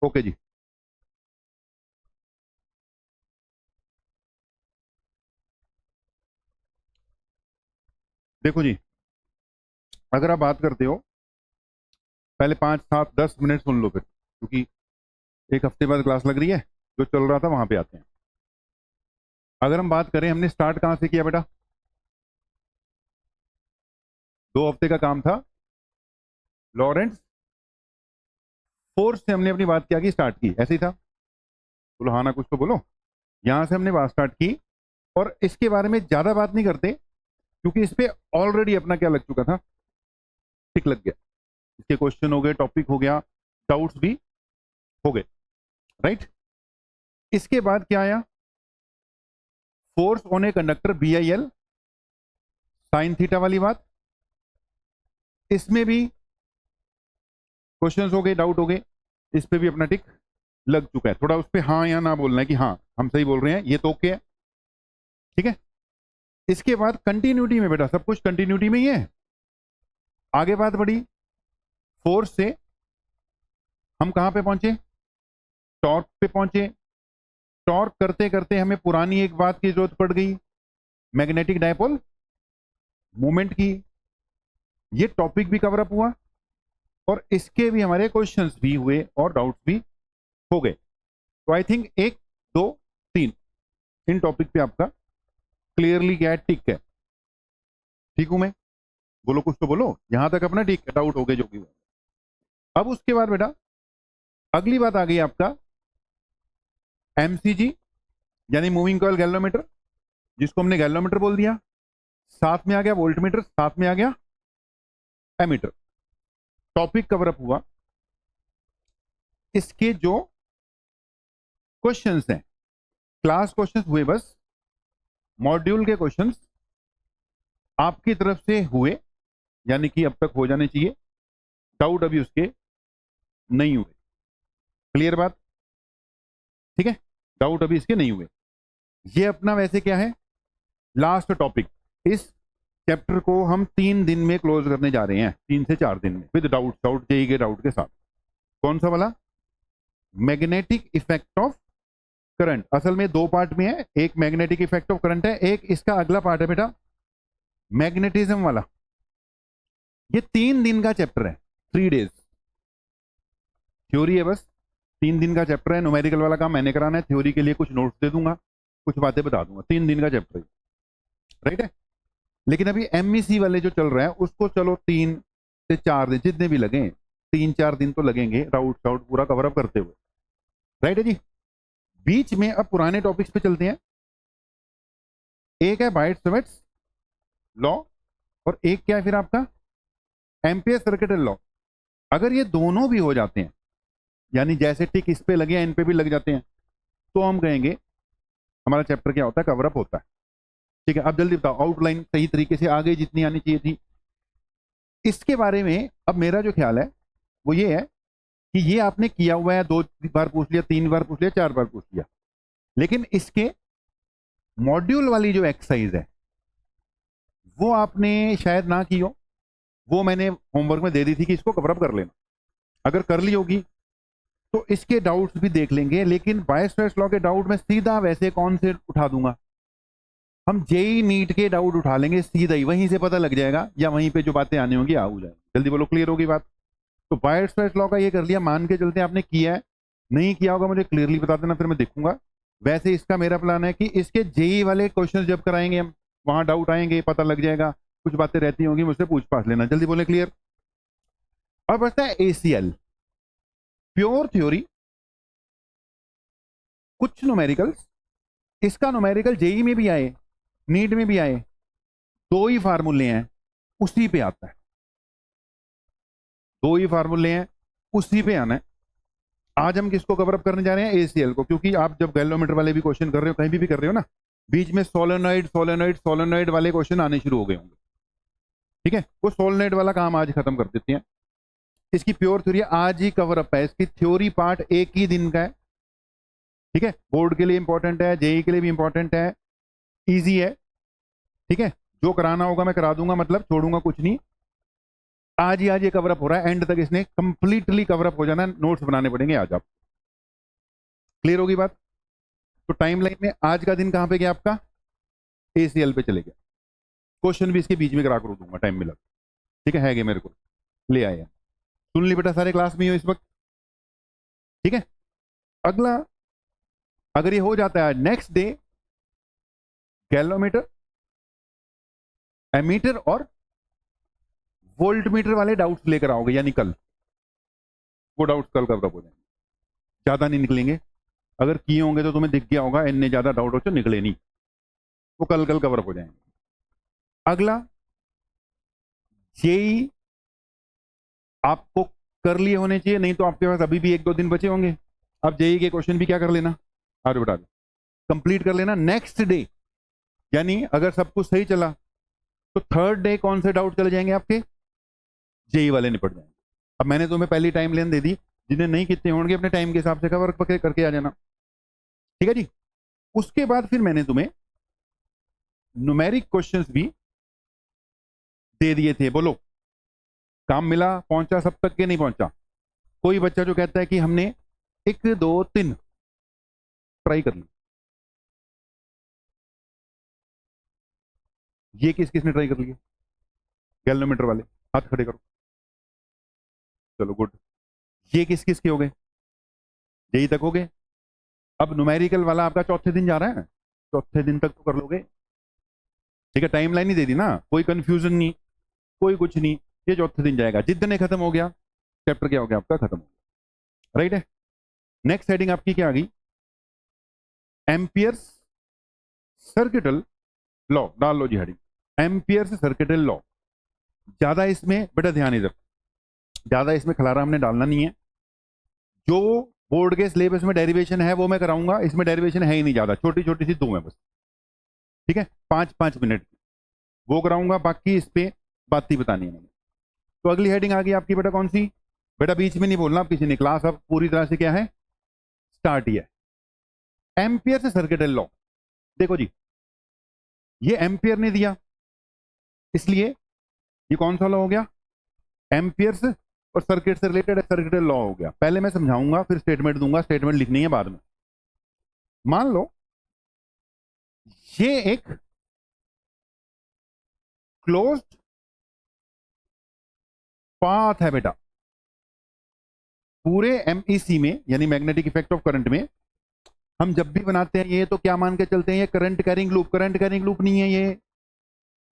Okay जी। देखो जी, अगर आप बात करते हो, पहले 5 7 10 मिनट सुन लो फिर, क्योंकि एक हफ्ते बाद क्लास लग रही है, जो चल रहा था वहां पे आते हैं। अगर हम बात करें, हमने स्टार्ट कहाँ से किया बेटा? 2 हफ्ते का काम था, लॉरेंट्ज फोर्स से हमने अपनी बात क्या की, स्टार्ट की, ऐसे ही था। बोलो हाँ ना, कुछ तो बोलो। यहां से हमने बात स्टार्ट की, और इसके बारे में ज्यादा बात नहीं करते, क्योंकि इस पे ऑलरेडी अपना क्या लग चुका था, टिक लग गया। इसके क्वेश्चन हो गए, टॉपिक हो गया, डाउट्स भी हो गए, राइट। इसके बाद क्या आया? Force on a conductor BIL sine theta वाली बात। इसमें भी क्वेश्चंस हो गए, डाउट हो गए, इस पे भी अपना टिक लग चुका है। थोड़ा उस पर हाँ या ना बोलना है कि हाँ हम सही बोल रहे हैं, ये तो ओके है, ठीक है। इसके बाद कंटिन्यूटी में बेटा, सब कुछ कंटिन्यूटी में ही है। आगे बात बढ़ी, फोर्स से हम कहां पे पहुंचे? टॉर्क पे पहुंचे। टॉर्क करते करते हमें पुरानी एक बात की जरूरत पड़ गई, मैग्नेटिक डायपोल मोमेंट की। ये टॉपिक भी कवर अप हुआ, और इसके भी हमारे क्वेश्चंस भी हुए और डाउट्स भी हो गए। तो आई थिंक 1 2 3 इन टॉपिक पे आपका क्लियरली क्या है, टिक है। ठीक हूं मैं? बोलो, कुछ तो बोलो। यहां तक अपना टिक, डाउट हो गए जो भी। अब उसके बाद बेटा अगली बात आ गई आपका MCG, यानी मूविंग कॉइल गैल्वेनोमीटर, जिसको हमने गैल्वेनोमीटर बोल दिया। साथ में आ गया वोल्टमीटर, साथ में आ गया एमीटर। टॉपिक कवर अप हुआ। इसके जो क्वेश्चंस हैं, क्लास क्वेश्चंस हुए, बस मॉड्यूल के क्वेश्चंस आपकी तरफ से हुए, यानी कि अब तक हो जाने चाहिए। डाउट अभी उसके नहीं हुए। क्लियर बात? ठीक है, डाउट अभी इसके नहीं हुए। ये अपना वैसे क्या है, लास्ट टॉपिक। इस चैप्टर को हम 3 दिन में क्लोज करने जा रहे हैं, 3 से 4 दिन में, विद डाउट जेई के डाउट के साथ। कौन सा वाला? Magnetic effect of current. असल में 2 पार्ट में है, एक मैग्नेटिक इफेक्ट ऑफ करंट है, एक इसका अगला पार्ट है बेटा मैग्नेटिज्म वाला। ये 3 दिन का चैप्टर है, 3 डेज। थ्योरी है बस, 3 दिन का चैप्टर है। न्यूमेरिकल वाला काम मैंने कराना है, थ्योरी के लिए कुछ नोट्स दे दूंगा, कुछ बातें बता दूंगा। 3 दिन का चैप्टर है, राइट है। लेकिन अभी MEC वाले जो चल रहा है उसको चलो 3 से 4 दिन, जितने भी लगे 3 4 दिन तो लगेंगे डाउट पूरा कवर अप करते हुए, राइट है जी। बीच में अब पुराने टॉपिक्स पे चलते हैं। एक है बायट-सवेट्स लॉ, और एक क्या है फिर आपका एम्पियर सर्किट लॉ। अगर ये दोनों भी हो जाते हैं, यानी जैसे टिक इस पे लगे इन पे भी लग जाते हैं, तो हम कहेंगे हमारा चैप्टर क्या होता है, कवर अप होता है। ठीक है, अब जल्दी बताओ, आउटलाइन सही तरीके से आगे जितनी आनी चाहिए थी। इसके बारे में अब मेरा जो ख्याल है वो ये है कि ये आपने किया हुआ है, 2 बार पूछ लिया, 3 बार पूछ लिया, 4 बार पूछ लिया, लेकिन इसके मॉड्यूल वाली जो एक्सरसाइज है वो आपने शायद ना की हो। वो मैंने होमवर्क में दे दी थी कि इसको कवर अप कर लेना। अगर कर ली होगी तो इसके डाउट्स भी देख लेंगे, लेकिन बायट-सवेट्स लॉ के डाउट में सीधा वैसे कौन से उठा दूंगा, हम जेई नीट के डाउट उठा लेंगे सीधा ही, वहीं से पता लग जाएगा, या वहीं पे जो बातें आनी होंगी आ हो जाएगी। जल्दी बोलो, क्लियर होगी बात? तो बायट-सवेट्स लॉ का ये कर लिया, मान के चलते आपने किया है, नहीं किया होगा मुझे क्लियरली बता देना, फिर मैं देखूंगा। वैसे इसका मेरा प्लान है कि इसके जेई वाले क्वेश्चन जब कराएंगे हम, वहां डाउट आएंगे, पता लग जाएगा, कुछ बातें रहती होंगी, मुझसे पूछ पाछ लेना। जल्दी बोले, क्लियर? अब बचता है ACL, प्योर थ्योरी, कुछ न्यूमेरिकल्स। इसका न्यूमेरिकल जेई में भी आए, नीट में भी आए, 2 ही फार्मूले हैं, उसी पे आता है। 2 ही फार्मूले हैं, उसी पे आना है। आज हम किसको कवर अप करने जा रहे हैं? ACL को, क्योंकि आप जब गैल्वेनोमीटर वाले भी क्वेश्चन कर रहे हो, कहीं भी कर रहे हो ना, बीच में सोलेनॉइड वाले क्वेश्चन आने शुरू हो गए होंगे। ठीक है, वो सोलेनॉइड वाला काम आज खत्म कर देते हैं। इसकी प्योर थ्योरी आज ही कवर अप है। इसकी थ्योरी पार्ट 1 ही दिन का है। ठीक है, बोर्ड के लिए इंपॉर्टेंट है, जेई के लिए भी इंपॉर्टेंट है, इजी है। ठीक है, जो कराना होगा मैं करा दूंगा, मतलब छोड़ूंगा कुछ नहीं। आज ही आज ये कवर अप हो रहा है, एंड तक इसने कंप्लीटली कवर अप हो जाना है। नोट्स बनाने पड़ेंगे आज आप, क्लियर होगी बात? तो टाइमलाइन में आज का दिन कहां पे गया आपका? ACL पे चले गया। क्वेश्चन भी इसके बीच में करा कर दूंगा टाइम मिला, ठीक है गए मेरे को ले आया। सुन ली बेटा, सारे क्लास में ही हो इस वक्त, ठीक है। अगला, अगर ये हो जाता है नेक्स्ट डे गैलोमीटर, एमीटर और वोल्टमीटर वाले डाउट्स लेकर आओगे, यानी कल वो डाउट्स कल कवर हो जाएंगे, ज्यादा नहीं निकलेंगे। अगर किए होंगे तो तुम्हें दिख गया होगा इतने ज्यादा डाउट हो तो निकले नहीं, वो कल कल कवर हो जाएंगे। अगला, जेई आपको कर लिए होने चाहिए, नहीं तो आपके पास अभी भी 1-2 दिन बचे होंगे। अब जेई के क्वेश्चन भी क्या कर लेना, आगे बढ़ा दो, कंप्लीट कर लेना नेक्स्ट डे। यानी अगर सब कुछ सही चला तो थर्ड डे कौन से डाउट चले जाएंगे आपके? जेई वाले निपट जाएंगे। अब मैंने तुम्हें पहली टाइम लेन दे दी, जिन्हें नहीं कितने होंगे अपने टाइम के हिसाब से कवर करके आ जाना, ठीक है जी। उसके बाद फिर मैंने तुम्हें न्यूमेरिक क्वेश्चंस भी दे दिए थे। बोलो काम मिला, पहुंचा सब तक के नहीं पहुंचा? कोई बच्चा जो कहता है कि हमने 1 2 3 ट्राई कर ली, ये किस किसने ट्राई कर लिया? गैलोमीटर वाले हाथ खड़े करो, चलो गुड। ये किस किस के हो गए? यही तक हो गए। अब न्यूमेरिकल वाला आपका चौथे दिन जा रहा है, चौथे दिन तक तो कर लोगे, ठीक है। टाइम लाइन ही दे दी ना, कोई कंफ्यूजन नहीं, कोई कुछ नहीं, ये चौथे दिन जाएगा। जिद ने खत्म हो गया, चैप्टर क्या हो गया आपका? खत्म हो गया, राइट है। नेक्स्ट हेडिंग आपकी क्या आ गई? एम्पियर्स सर्किटल लॉ, डाल लो जी हेडिंग, एम्पियर्स सर्किटल लॉ। ज्यादा इसमें बेटा ध्यान इधर, ज्यादा इसमें खलारा हमने डालना नहीं है। जो बोर्ड के सिलेबस में डेरिवेशन है वो मैं कराऊंगा, इसमें डेरिवेशन है ही नहीं ज्यादा, छोटी छोटी सी 2 है बस, ठीक है, 5-5 मिनट की वो कराऊंगा, बाकी इस पे बात ही बतानी है मैंने। तो अगली हेडिंग आ गई आपकी बेटा कौन सी? बेटा बीच में नहीं बोलना आप किसी ने, क्लास अब पूरी तरह से क्या है, स्टार्ट ही है। एम्पियर से सर्किटल लॉ। देखो जी, ये एम्पियर ने दिया, इसलिए ये कौन सा लॉ हो गया? एम्पियर्स और सर्किट से रिलेटेड सर्किटल लॉ हो गया। पहले मैं समझाऊंगा फिर स्टेटमेंट दूंगा, स्टेटमेंट लिखनी है बाद में। मान लो ये एक क्लोज्ड पाथ है बेटा, पूरे एमईसी में यानी मैग्नेटिक इफेक्ट ऑफ करंट में हम जब भी बनाते हैं ये तो क्या मान के चलते हैं? ये current carrying loop, current carrying loop नहीं है ये,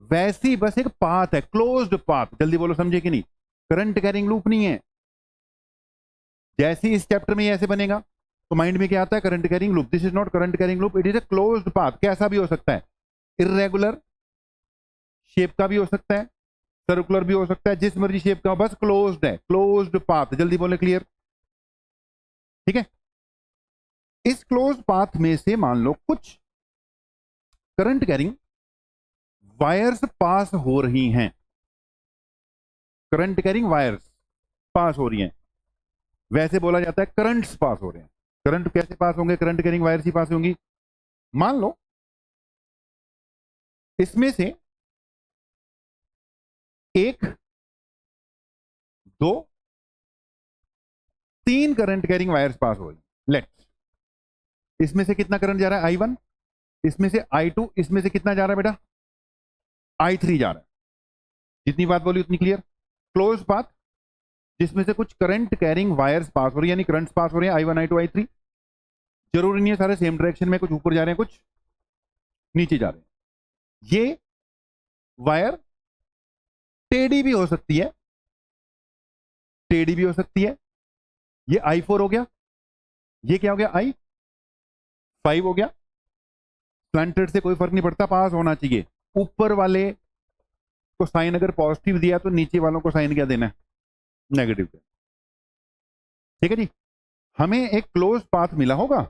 वैसी बस एक पाथ है, क्लोज्ड पाथ। जल्दी बोलो, समझे कि नहीं? करंट कैरिंग लूप नहीं है। जैसे इस चैप्टर में ऐसे बनेगा तो माइंड में क्या आता है? Current carrying loop. This is not current carrying loop, it is a closed path. कैसा भी हो सकता है, इर्रेगुलर शेप का भी हो सकता है, सर्कुलर भी हो सकता है, जिस मर्जी शेप का हो, बस क्लोज्ड है, क्लोज्ड पाथ। जल्दी बोले, क्लियर, ठीक है। इस क्लोज्ड पाथ में से मान लो कुछ करंट कैरिंग वायर्स पास हो रही हैं, करंट कैरिंग वायर्स पास हो रही हैं, वैसे बोला जाता है करंट्स पास हो रहे हैं। करंट कैसे पास होंगे? करंट कैरिंग वायर्स ही पास होंगी। मान लो इसमें से 1 2 3 करंट कैरिंग वायर्स पास हो रही। लेट्स, इसमें से कितना करंट जा रहा है? I1, इसमें से I2, इसमें से कितना जा रहा है बेटा? I3 जा रहा है। जितनी बात बोली उतनी क्लियर। क्लोज पाथ जिसमें से कुछ करंट कैरिंग वायर्स पास हो रही है, यानी करंट्स पास हो रहे हैं, I1 I2 I3। जरूरी नहीं है सारे सेम डायरेक्शन में, कुछ ऊपर जा रहे हैं कुछ नीचे जा रहे हैं। ये वायर टेढ़ी भी हो सकती है, टेढ़ी भी हो सकती है। ये I4 हो गया, ये क्या हो गया? I5 हो गया। स्लैंटेड से कोई फर्क नहीं पड़ता, पास होना चाहिए। ऊपर वाले को साइन अगर पॉजिटिव दिया तो नीचे वालों को साइन क्या देना है? नेगेटिव देना, ठीक है जी। हमें एक क्लोज पाथ मिला होगा,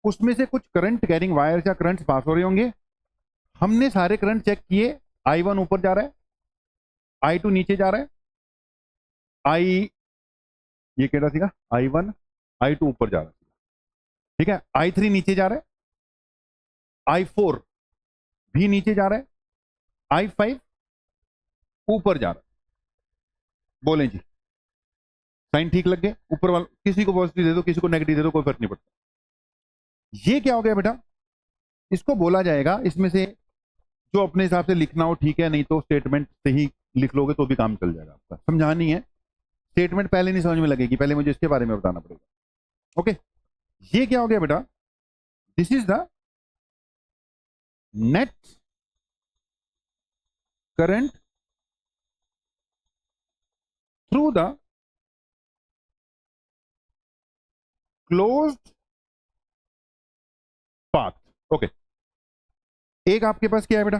उसमें से कुछ करंट कैरिंग वायर्स या करंट्स पास हो रहे होंगे। हमने सारे करंट चेक किए, I1 ऊपर जा रहा है, I2 नीचे जा रहा है, ये कहता सीगा I1 I2 ऊपर जा रहा है, ठीक है। I3 नीचे जा रहा है, I4 भी नीचे जा रहा है, I5 ऊपर जा रहा है। बोलें जी, साइन ठीक लग गए? ऊपर वाला किसी को पॉजिटिव दे दो, किसी को नेगेटिव दे दो, कोई फर्क नहीं पड़ता। ये क्या हो गया बेटा, इसको बोला जाएगा, इसमें से जो अपने हिसाब से लिखना हो ठीक है, नहीं तो स्टेटमेंट से ही लिख लोगे तो भी काम चल जाएगा आपका। समझानी है, स्टेटमेंट पहले नहीं समझ में लगेगी, पहले मुझे इसके बारे में बताना पड़ेगा। ओके, ये क्या हो गया बेटा, this is the net current through the closed path. Okay, एक आपके पास क्या है बेटा,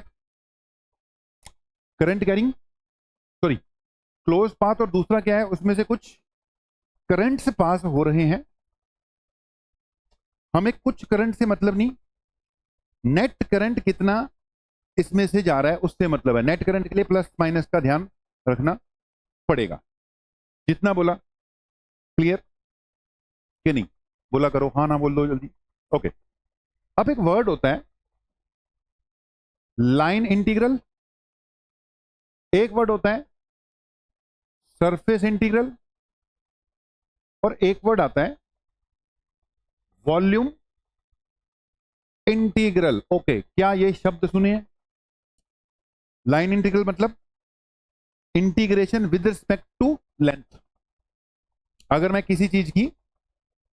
current carrying, sorry close path, और दूसरा क्या है, उसमें से कुछ करंट से पास हो रहे हैं। हमें कुछ करंट से मतलब नहीं, नेट करंट कितना इसमें से जा रहा है उससे मतलब है। नेट करंट के लिए प्लस माइनस का ध्यान रखना पड़ेगा। जितना बोला क्लियर कि नहीं, बोला करो, हाँ ना बोल दो जल्दी। ओके, अब एक वर्ड होता है लाइन इंटीग्रल, एक वर्ड होता है सरफेस इंटीग्रल, और एक वर्ड आता है वॉल्यूम इंटीग्रल। ओके, क्या ये शब्द सुने? लाइन इंटीग्रल मतलब integration with respect to length. अगर मैं किसी चीज की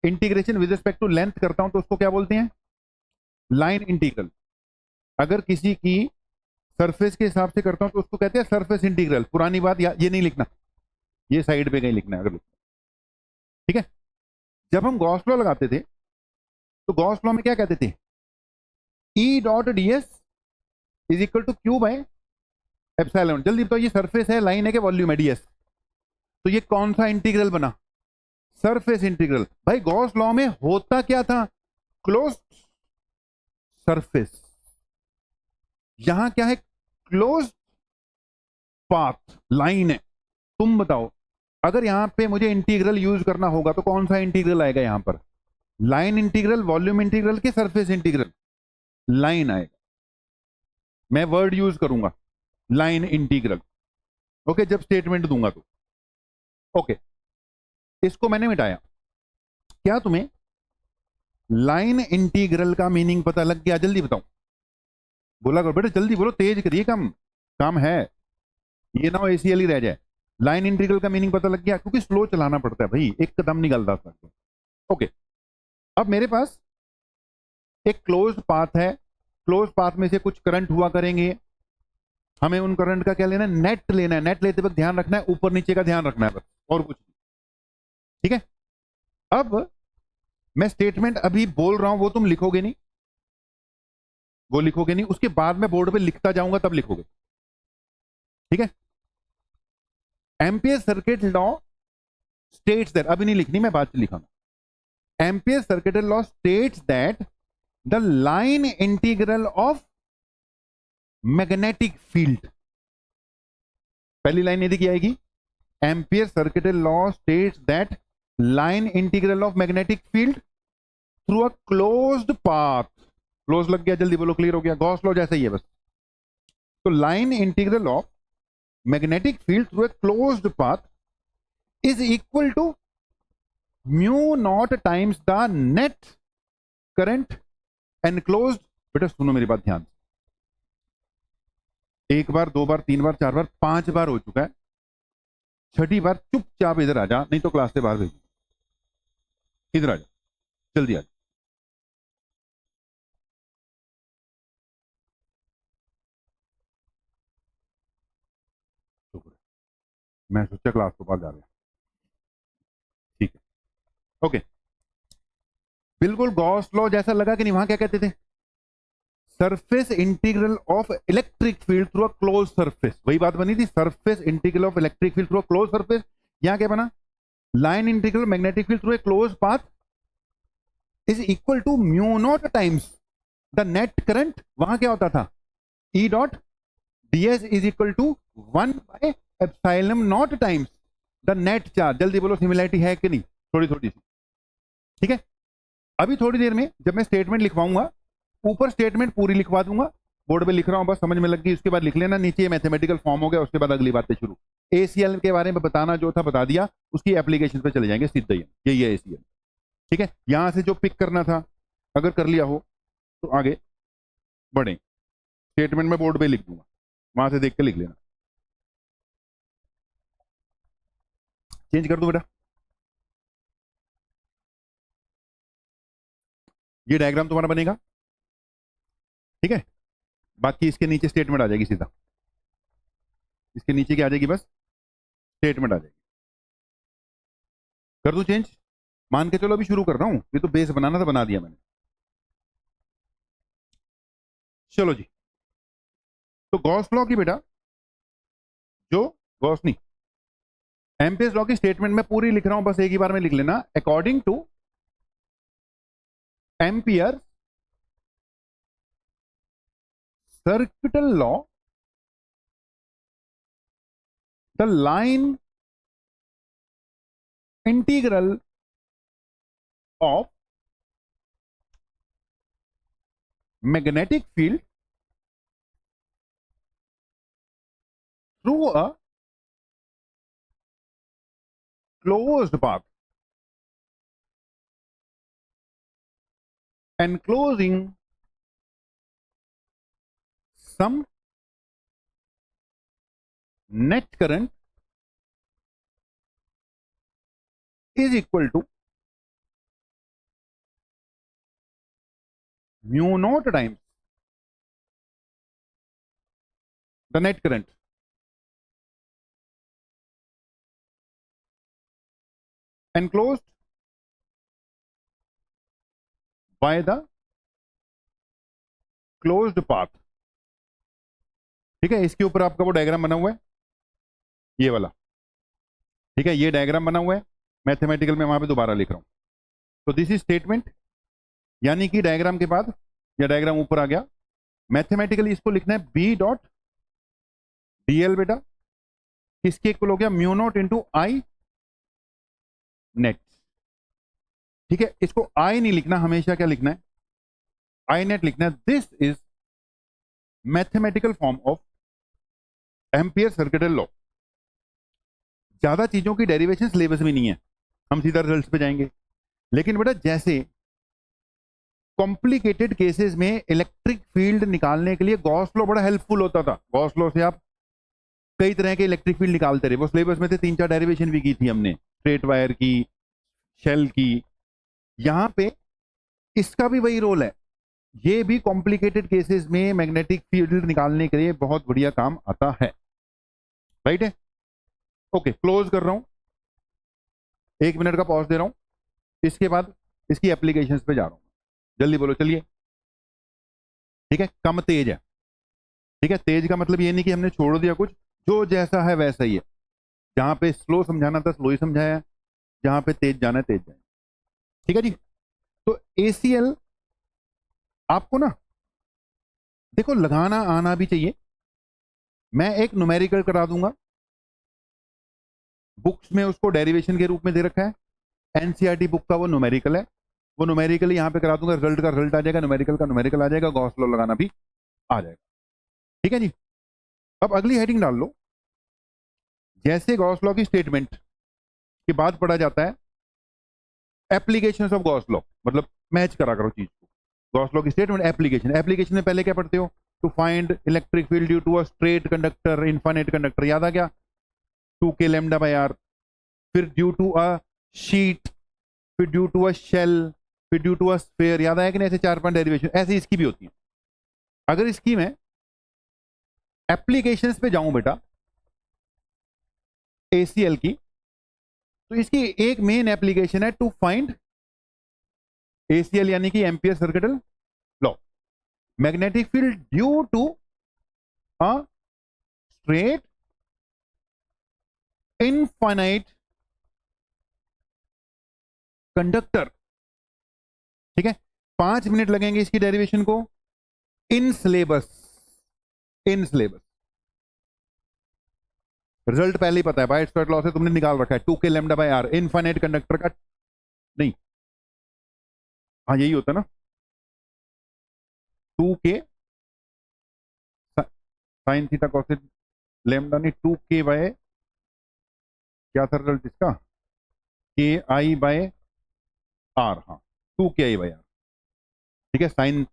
integration with respect to length करता हूं तो उसको क्या बोलते हैं? Line integral. अगर किसी की सरफेस के हिसाब से करता हूं तो उसको कहते हैं सरफेस इंटीग्रल। पुरानी बात, ये नहीं लिखना, ये साइड पे कहीं लिखना है अगर लिखना। ठीक है, जब हम गॉस लॉ लगाते थे तो गॉस लॉ में क्या कहते थे? E dot D S is equal to Q by epsilon. जल्दी बताओ, ये सरफेस है, लाइन है, कि वॉल्यूम है? डीएस। तो ये कौन सा इंटीग्रल बना? Surface integral. भाई गॉस लॉ में होता क्या था? Close surface. यहां क्या है? क्लोज पाथ, लाइन है। तुम बताओ, अगर यहां पे मुझे इंटीग्रल यूज करना होगा तो कौन सा इंटीग्रल आएगा यहां पर? लाइन इंटीग्रल, वॉल्यूम इंटीग्रल के सरफेस इंटीग्रल? लाइन आएगा। मैं वर्ड यूज करूंगा लाइन इंटीग्रल। ओके, जब स्टेटमेंट दूंगा तो। ओके, इसको मैंने मिटाया। क्या तुम्हें लाइन इंटीग्रल का मीनिंग पता लग गया? जल्दी बताओ, बोला करो बेटा, जल्दी बोलो, तेज करिए, काम काम है, ये ना हो एसीएल ही रह जाए। लाइन इंटीग्रल का मीनिंग पता लग गया? क्योंकि स्लो चलाना पड़ता है भाई, एक कदम निकलता सकते। ओके, अब मेरे पास एक क्लोज पाथ है, क्लोज पाथ में से कुछ करंट हुआ करेंगे। हमें उन करंट का क्या लेना है? नेट लेना है। नेट लेते वक्त ध्यान रखना है, ऊपर नीचे का ध्यान रखना है बस, और कुछ नहीं। ठीक है, अब मैं स्टेटमेंट अभी बोल रहा हूं, वो तुम लिखोगे नहीं, वो लिखोगे नहीं, उसके बाद मैं बोर्ड पे लिखता जाऊंगा तब लिखोगे। ठीक है, Ampere circuit law states that, अभी नहीं लिखनी, मैं बाद में लिखाऊंगा। Ampere circuit law states that the line integral of magnetic field. पहली लाइन यदि की आएगी, Ampere circuit law states that line integral of magnetic field through a closed path. Close लग गया, जल्दी बोलो, क्लियर हो गया? गॉस लॉ जैसा ही है बस। तो line integral of magnetic field through a closed path is equal to mu naught times the net current enclosed. बेटा सुनो मेरी बात ध्यान से, एक बार, दो बार, तीन बार, चार बार, पांच बार हो चुका है। छठी बार चुपचाप इधर आ जा, नहीं तो क्लास से बाहर भेज। इधर आ जा, जल्दी आ जा। मैं सोचा क्लास को बाहर जा रहे हैं। ठीक है, ओके, बिल्कुल गॉस लॉ जैसा लगा कि नहीं? वहां क्या कहते थे? Surface integral of electric field through a close surface. वही बात बनी थी, surface integral of electric field through a close surface. यहां क्या बना? Line integral magnetic field through a close path is equal to mu naught times the net current. वहां क्या होता था? E dot DS is equal to 1 by epsilon naught times the net charge. जल्दी बोलो, similarity है कि नहीं? थोड़ी थोड़ी सी। ठीक है, अभी थोड़ी देर में जब मैं स्टेटमेंट लिखवाऊंगा, ऊपर स्टेटमेंट पूरी लिखवा दूंगा, बोर्ड पे लिख रहा हूं बस, समझ में लग गई, उसके बाद लिख लेना। नीचे मैथमेटिकल फॉर्म हो गया, उसके बाद अगली बातें शुरू। एसीएल के बारे में बताना जो था बता दिया, उसकी एप्लीकेशन पे चले जाएंगे सीधा ही। यही है एसीएल। ठीक है, यहां से जो पिक करना था, अगर कर लिया हो तो आगे बढ़े। स्टेटमेंट में बोर्ड पे लिख दूंगा, वहां से देख के लिख लेना। चेंज कर दूं बेटा? ये डायग्राम तुम्हारा बनेगा, ठीक है। बाकी इसके नीचे स्टेटमेंट आ जाएगी सीधा, इसके नीचे क्या आ जाएगी, बस स्टेटमेंट आ जाएगी। कर दूं चेंज? मान के चलो अभी शुरू कर रहा हूं, ये तो बेस बनाना था, बना दिया मैंने। चलो जी, तो गॉस लॉ की बेटा, जो गॉस नहीं, एम्पियर्स लॉ की स्टेटमेंट में पूरी लिख रहा हूं, बस एक ही बार में लिख लेना। According two ampere circuital law, the line integral of magnetic field through a closed path enclosing some net current is equal to mu naught times the net current enclosed by the closed path। ठीक है, इसके ऊपर आपका वो diagram बना हुआ है, ये वाला, ठीक है, ये डायग्राम बना हुआ है मैथमेटिकल में, वहां पे दोबारा लिख रहा हूं। तो दिस इज स्टेटमेंट, यानी कि डायग्राम के बाद या डायग्राम ऊपर आ गया, मैथमेटिकली इसको लिखना है बी डॉट डीएल बेटा, किसके इक्वल हो गया, mu naught into I net. ठीक है, इसको आई नहीं लिखना, हमेशा क्या लिखना है, आई नेट लिखना है। This is mathematical form of ampere circuital law. ज्यादा चीजों की डेरिवेशन सिलेबस में नहीं है, हम सीधा रिजल्ट्स पे जाएंगे। लेकिन बेटा जैसे कॉम्प्लिकेटेड केसेस में इलेक्ट्रिक फील्ड निकालने के लिए गॉस लॉ बड़ा हेल्पफुल होता था। गॉस लॉ से आप कई तरह के इलेक्ट्रिक फील्ड निकालते रहे, वो सिलेबस में थे, 3-4 डेरिवेशन भी की थी हमने, स्ट्रेट वायर की, शेल की। यहां पे इसका भी वही रोल है, ये भी कॉम्प्लिकेटेड केसेस में मैग्नेटिक फील्ड निकालने के लिए बहुत बढ़िया काम आता है। राइट है, ओके, क्लोज कर रहा हूं, 1 मिनट का पॉज दे रहा हूं, इसके बाद इसकी एप्लीकेशंस पे जा रहा हूं। जल्दी बोलो, चलिए। ठीक है, कम तेज है, ठीक है, तेज का मतलब ये नहीं कि हमने छोड़ दिया कुछ, जो जैसा है वैसा ही है। जहां पे स्लो समझाना था स्लो ही समझाया, जहां पे तेज जाना है तेज जाए। ठीक है जी, तो एसीएल आपको ना देखो लगाना आना भी चाहिए। मैं एक न्यूमेरिकल करा दूंगा, बुक्स में उसको डेरिवेशन के रूप में दे रखा है, एनसीईआरटी बुक का वो न्यूमेरिकल है, वो न्यूमेरिकल यहां पे करा दूंगा, रिजल्ट का रिजल्ट आ जाएगा, न्यूमेरिकल का न्यूमेरिकल आ जाएगा, गॉस लॉ लगाना भी आ जाएगा। ठीक है जी, अब अगली हेडिंग डाल लो। जैसे गॉस लॉ की स्टेटमेंट के बाद पढ़ा जाता है एप्लीकेशंस ऑफ गॉस लॉ, मतलब मैच करा करो चीज को। गॉस लॉ की स्टेटमेंट, एप्लीकेशन, एप्लीकेशन में पहले क्या पढ़ते हो, to find electric field due to a straight conductor, infinite conductor, याद आ गया, 2k लैम्डा बाय आर, फिर ड्यू टू अ शीट, फिर ड्यू टू अ शेल, फिर ड्यू टू अ स्फीयर, याद आया कि नहीं, ऐसे 4-5 डेरिवेशन, ऐसे इसकी भी होती है। अगर इसकी मैं एप्लीकेशंस पे जाऊं बेटा एसीएल की, तो इसकी एक मेन एप्लीकेशन है टू फाइंड एसीएल, यानी कि Ampere circuital law, magnetic field due to a straight infinite conductor. ठीक है, 5 मिनट लगेंगे इसकी डेरिवेशन को, in syllabus, in syllabus. Result पहले ही पता है, बाय स्क्वायर लॉ से तुमने निकाल रखा है, 2k lambda by R, infinite conductor का, नहीं, हाँ यही होता है ना, 2k sine theta cos lambda, नहीं 2k बाय, क्या था रिजल्ट इसका, के आई बाय आर, हाँ 2k आई बाय आर। ठीक है, sine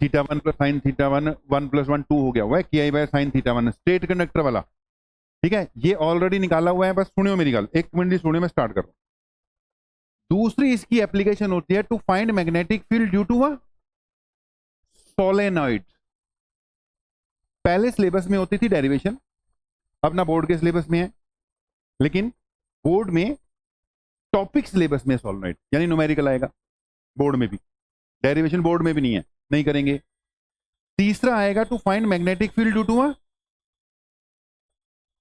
theta one plus sine theta one, one plus one two हो गया हुआ है, किया by sine theta one, straight conductor वाला। ठीक है, ये ऑलरेडी निकाला हुआ है, बस सुनियो मेरी गल, एक मिनट ही सुनियो, मैं स्टार्ट कर रहा हूं। दूसरी इसकी एप्लीकेशन होती है to find magnetic field due to a solenoid. पहले सिलेबस में होती थी डेरिवेशन, अब ना बोर्ड के सिलेबस में है, लेकिन बोर्ड में टॉपिक सिलेबस में सोलेनॉइड यानी न्यूमेरिकल आएगा, बोर्ड में भी। डेरिवेशन बोर्ड में भी नहीं है, नहीं करेंगे। तीसरा आएगा to find magnetic field due to a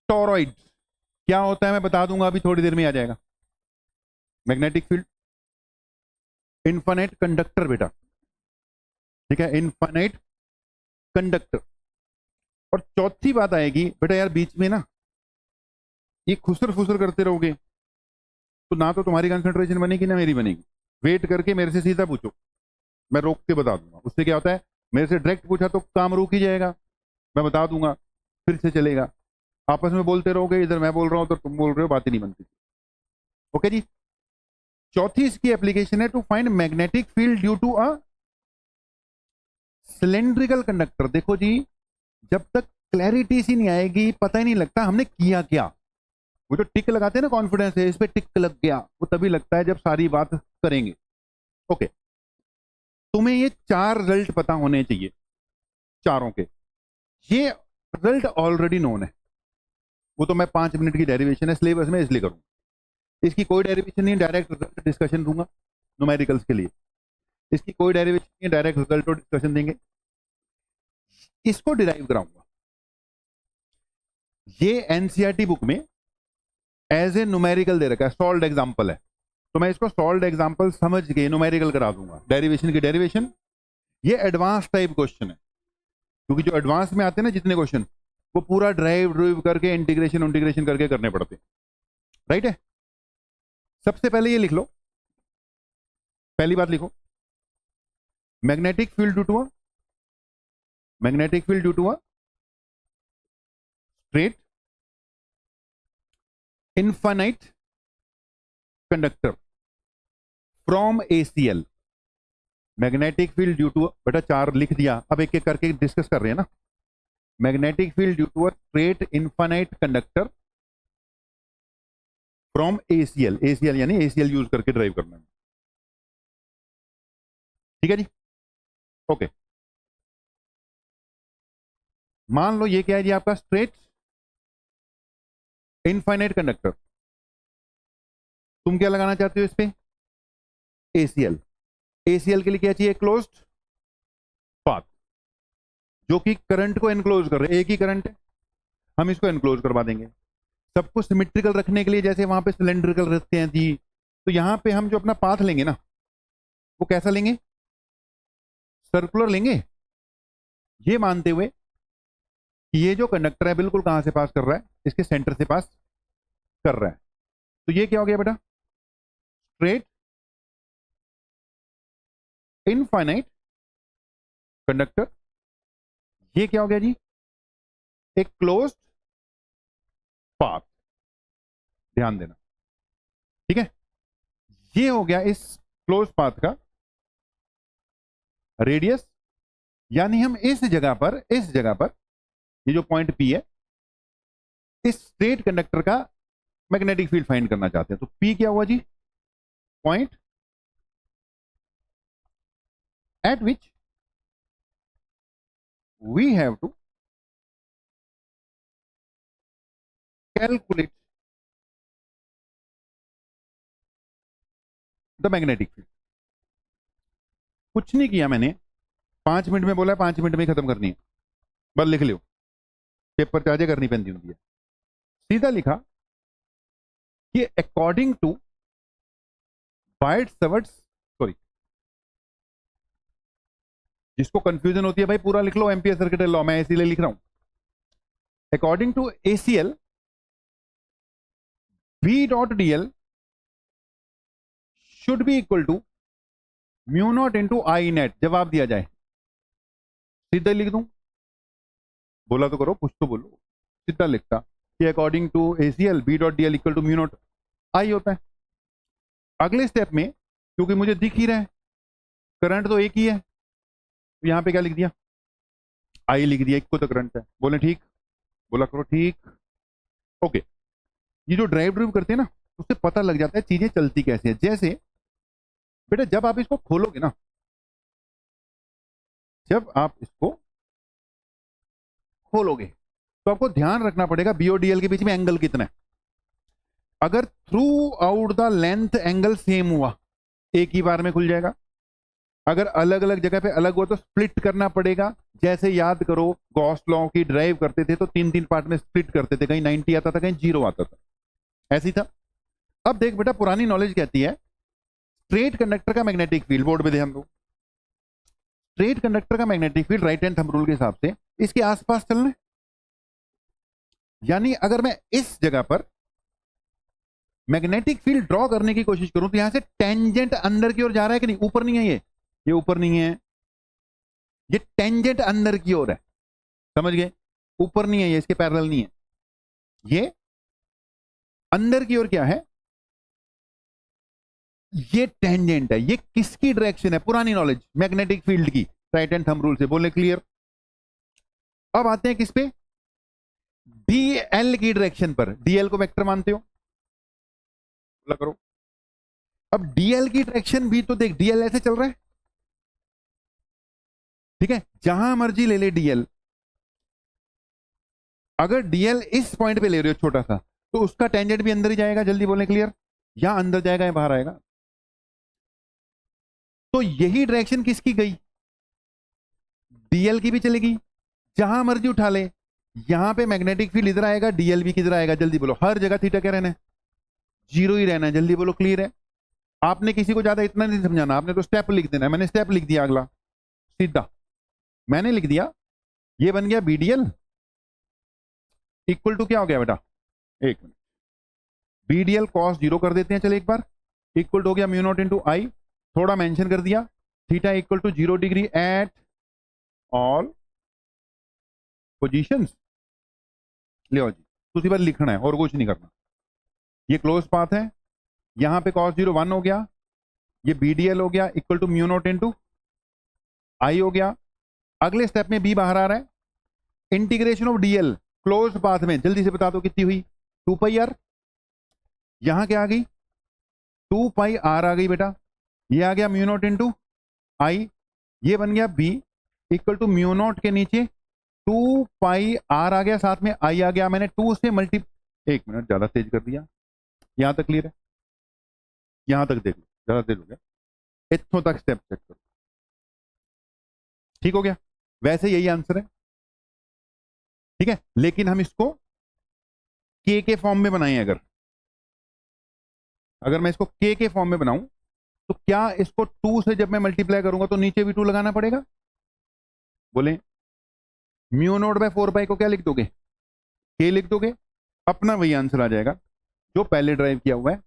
toroid. क्या होता है मैं बता दूंगा, अभी थोड़ी देर में आ जाएगा। मैग्नेटिक फील्ड, इनफाइनाइट कंडक्टर बेटा, ठीक है, इनफाइनाइट कंडक्टर। और चौथी बात आएगी बेटा यार, बीच में ना ये खुसर फुसर करते रहोगे तो ना तो तुम्हारी कंसंट्रेशन बनेगी ना मेरी बनेगी। वेट करके मेरे से सीधा पूछो, मैं रोक के बता दूंगा। उससे क्या होता है, मेरे से डायरेक्ट पूछा तो काम रुक ही जाएगा, मैं बता दूंगा, फिर से चलेगा। आपस में बोलते रहोगे, इधर मैं बोल रहा हूं तो तुम बोल रहे हो, बात ही नहीं बनती। ओके जी। चौथी इसकी एप्लीकेशन है to find magnetic field due to a cylindrical conductor. देखो जी, जब तक क्लैरिटी सी नहीं आएगी, पता ही नहीं लगता हमने किया क्या। वो जो टिक लगाते हैं ना, कॉन्फिडेंस है, इस पे टिक लग गया, वो तभी लगता है जब सारी बात करेंगे। ओके, तुम्हें ये चार रिजल्ट पता होने चाहिए, चारों के। ये रिजल्ट ऑलरेडी नोन है, वो तो मैं 5 मिनट की डेरिवेशन है सिलेबस में इसलिए करूंगा। इसकी कोई डेरिवेशन नहीं, डायरेक्ट रिजल्ट डिस्कशन दूंगा न्यूमेरिकल्स के लिए। इसकी कोई डेरिवेशन नहीं, डायरेक्ट रिजल्ट और डिस्कशन देंगे। इसको डिराइव कराऊंगा। ये एनसीईआरटी बुक में एज ए न्यूमेरिकल दे रखा है, सॉल्व्ड एग्जांपल है, तो मैं इसको सॉल्व्ड एग्जांपल समझ के न्यूमेरिकल करा दूंगा। डेरिवेशन की डेरिवेशन, ये एडवांस टाइप क्वेश्चन है, क्योंकि जो एडवांस में आते हैं ना जितने क्वेश्चन, वो पूरा ड्राइव करके इंटीग्रेशन इंटीग्रेशन करके करने पड़ते हैं। राइट है। सबसे पहले ये लिख लो, पहली बात लिखो, magnetic field due to a, magnetic field due to a straight infinite conductor from ACL. Magnetic field due to, बेटा चार लिख दिया, अब एक एक करके डिस्कस कर रहे हैं ना। Magnetic field due to a straight infinite conductor from ACL. ACL यानी एसीएल यूज करके ड्राइव करना है। ठीक है जी। ओके, मान लो ये क्या है जी, आपका स्ट्रेट इनफाइनाइट कंडक्टर। तुम क्या लगाना चाहते हो इस पे, एसीएल। एसीएल के लिए क्या चाहिए, क्लोज्ड पाथ, जो कि करंट को एनक्लोज कर रहे हैं। एक ही करंट है, हम इसको एनक्लोज करवा देंगे। सबको सिमेट्रिकल रखने के लिए, जैसे वहां पे सिलेंड्रिकल रखते हैं जी, तो यहां पे हम जो अपना पाथ लेंगे ना, वो कैसा लेंगे, सर्कुलर लेंगे। ये मानते हुए कि ये जो कंडक्टर है बिल्कुल कहां से पास कर रहा है, इसके सेंटर से पास कर रहा है। तो ये क्या हो गया बेटा, स्ट्रेट इनफाइनाइट कंडक्टर। ये क्या हो गया जी, एक क्लोज्ड पाथ। ध्यान देना, ठीक है। ये हो गया इस क्लोज पाथ का रेडियस, यानी हम इस जगह पर, इस जगह पर, ये जो पॉइंट पी है, इस स्ट्रेट कंडक्टर का मैग्नेटिक फील्ड फाइंड करना चाहते हैं। तो पी क्या हुआ जी, point at which we have to calculate the magnetic field. कुछ नहीं किया मैंने, 5 मिनट में बोला, 5 मिनट में खत्म करनी है, बस लिख लियो, पेपर चार्जे करनी पेंदी होती है। सीधा लिखा कि अकॉर्डिंग टू बाइट-सवर्ट्स, सॉरी, जिसको कंफ्यूजन होती है भाई पूरा लिख लो, एम्पियर सर्किट लॉ, मैं इसीलिए लिख रहा हूं। According to ACL, B dot DL should be equal to mu naught into I net. जवाब दिया जाए, सीधा लिख दूं, बोला तो करो, कुछ तो बोलो। सीधा लिखता कि according to ACL B dot dl equal to mu naught I होता है। अगले स्टेप में, क्योंकि मुझे दिख ही रहा है करंट तो एक ही है, तो यहां पे क्या लिख दिया, आई लिख दिया, एक को तो करंट है। बोले ठीक, बोला करो ठीक। ओके, ये जो ड्राइव ड्राइव करते हैं ना, उससे पता लग जाता है चीजें चलती कैसे है। जैसे बेटा जब आप इसको खोलोगे ना, जब आप इसको खोलोगे तो आपको ध्यान रखना पड़ेगा बीओडीएल के बीच में एंगल कितना है। अगर through out the length angle same हुआ, एक ही बार में खुल जाएगा। अगर अलग अलग जगह पे अलग हुआ तो स्प्लिट करना पड़ेगा। जैसे याद करो, गॉस लॉ की ड्राइव करते थे तो तीन तीन पार्ट में स्प्लिट करते थे, कहीं 90 आता था, कहीं 0 आता था, ऐसी था। अब देख बेटा, पुरानी नॉलेज कहती है स्ट्रेट कंडक्टर का मैग्नेटिक फील्ड, बोर्ड पे ध्यान दो, स्ट्रेट कंडक्टर का magnetic field right hand thumb rule के हिसाब से इसके आसपास चलना है। यानी अगर मैं इस जगह पर मैग्नेटिक फील्ड ड्रॉ करने की कोशिश करूं तो यहां से टेंजेंट अंदर की ओर जा रहा है कि नहीं, ऊपर नहीं है, ये ऊपर नहीं है, ये टेंजेंट अंदर की ओर है, समझ गए, ऊपर नहीं है, ये इसके पैरेलल नहीं है, ये अंदर की ओर क्या है, ये टेंजेंट है। ये किसकी डायरेक्शन है, पुरानी नॉलेज मैग्नेटिक फील्ड की, राइट हैंड थंब रूल से, बोले क्लियर। अब आते हैं किस पे, डीएल की डायरेक्शन पर। डीएल को वेक्टर मानते हो, बोला करो। अब डीएल की डायरेक्शन भी तो देख, डीएल ऐसे चल रहा है, ठीक है, जहां मर्जी ले ले डीएल। अगर डीएल इस पॉइंट पे ले रहे हो छोटा सा, तो उसका टेंजेंट भी अंदर ही जाएगा, जल्दी बोले क्लियर, या अंदर जाएगा या बाहर आएगा। तो यही डायरेक्शन किसकी गई, डीएल की भी चलेगी, जहां मर्जी उठा ले। यहां पे मैग्नेटिक फील्ड इधर आएगा, डीएल भी किधर आएगा, जल्दी बोलो, हर जगह थीटा क्या रहना है, 0 ही रहना है, जल्दी बोलो क्लियर है। आपने किसी को ज्यादा इतना नहीं समझाना, आपने तो स्टेप लिख देना है। मैंने स्टेप लिख दिया, अगला सीधा मैंने लिख दिया, ये बन गया बीडीएल इक्वल टू क्या हो गया बेटा, एक मिनट, बीडीएल कॉस 0 कर देते हैं, चले एक बार, इक्वल टू हो गया म्यू नॉट इंटू आई, थोड़ा मेंशन कर दिया, theta equal to 0 degree at all positions. ले जी, उसी बार लिखना है और कुछ नहीं करना। ये क्लोज पाथ है, यहां पे cos 0 1 हो गया, ये बीडीएल हो गया equal to mu naught into I हो गया। अगले स्टेप में बी बाहर आ रहा है, integration of DL close path में, जल्दी से बता दो कितनी हुई, 2 पाई आर। यहां क्या आ गई, 2 पाई आर आ गई बेटा, ये आ गया म्यू नॉट इंटू आई, ये बन गया B equal to mu naught के नीचे 2 पाई आर आ गया, साथ में आई आ गया, मैंने 2 से मल्टी, एक मिनट ज्यादा तेज कर दिया, यहां तक क्लियर है, यहां तक देख लो, ज्यादा तेज हो गया, इतों तक स्टेप चेक करो, ठीक हो गया। वैसे यही आंसर है, ठीक है, लेकिन हम इसको के फॉर्म में बनाएं। अगर अगर मैं इसको के फॉर्म में बनाऊं तो क्या इसको 2 से जब मैं मल्टीप्लाई करूंगा तो नीचे भी 2 लगाना पड़ेगा, बोले म्यू नोट बाय 4 पाई को क्या लिख दोगे, के लिख दोगे, अपना वही आंसर आ जाएगा जो पहले ड्राइव किया हुआ है,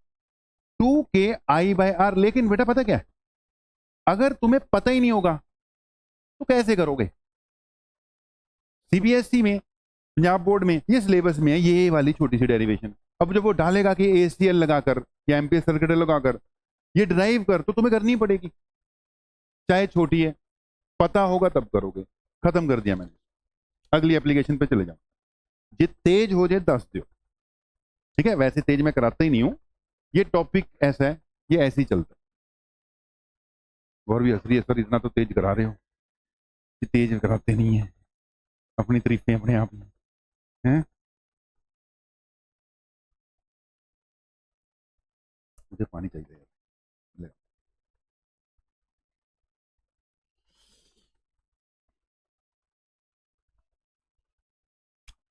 2 k आई बाय आर। लेकिन बेटा पता क्या है, अगर तुम्हें पता ही नहीं होगा तो कैसे करोगे। सीबीएसई में, पंजाब बोर्ड में, ये सिलेबस में है ये वाली छोटी सी डेरिवेशन। अब जब वो डालेगा कि एसीएल लगाकर या एमपीएस सर्किट लगाकर ये ड्राइव कर, तो तुम्हें करनी पड़ेगी, चाहे छोटी है, पता होगा तब करोगे। खत्म कर दिया मैंने, अगली एप्लीकेशन पे चले जाओ। ये तेज हो जाए 10 दो, ठीक है, वैसे तेज मैं कराता ही नहीं हूं, ये टॉपिक ऐसा है, ये ऐसे ही चलता है। और भी हंस रही है, सर इतना तो तेज करा रहे हो, ये तेज कराते नहीं है, अपनी तारीफें अपने आप में हैं। मुझे पानी चाहिए यार, ले।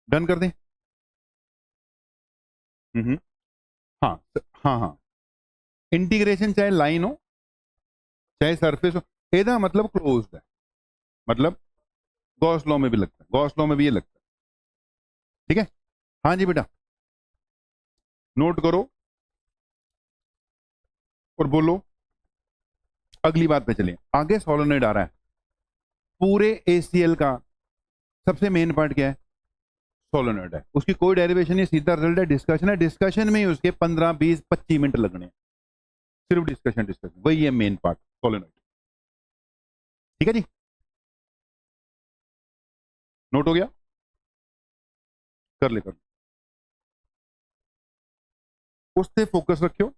डन कर दें। हम्म, हाँ हाँ हाँ, इंटीग्रेशन चाहे लाइन हो चाहे सरफेस हो, एदा मतलब क्लोज्ड है, मतलब गॉस लॉ में भी लगता है, गॉस लॉ में भी ये लगता है, ठीक है। हाँ जी बेटा, नोट करो और बोलो, अगली बात पे चलिए। आगे सोलेनोइड आ रहा है, पूरे एसीएल का सबसे मेन पार्ट क्या है, सोलेनोइड है, उसकी कोई डेरिवेशन नहीं, सीधा रिजल्ट है, डिस्कशन है, डिस्कशन में ही उसके 15 20 25 मिनट लगने हैं, सिर्फ डिस्कशन, वही है मेन पार्ट सोलेनोइड। ठीक है जी, नोट हो गया, कर ले उससे फोकस रखियो,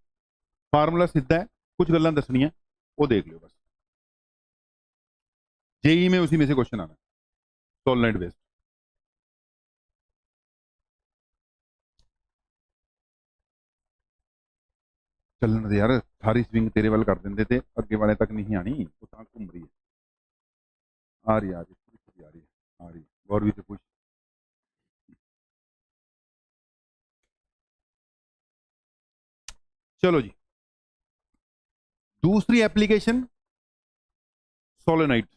फार्मूला सीधा है, कुछ गल्लां दसनियां वो देख लियो बस, जेई में उसी में से क्वेश्चन आना, सोलनाइट बेस्ड। चलने दे यार, सारी स्विंग तेरे वाल कर देंगे थे, अगे वाले तक नहीं आनी, वो तां घूम रही है, आ रही आ रही आ रही आ रही, और भी तो पूछ। चलो जी, दूसरी एप्लीकेशन सोलेनाइट,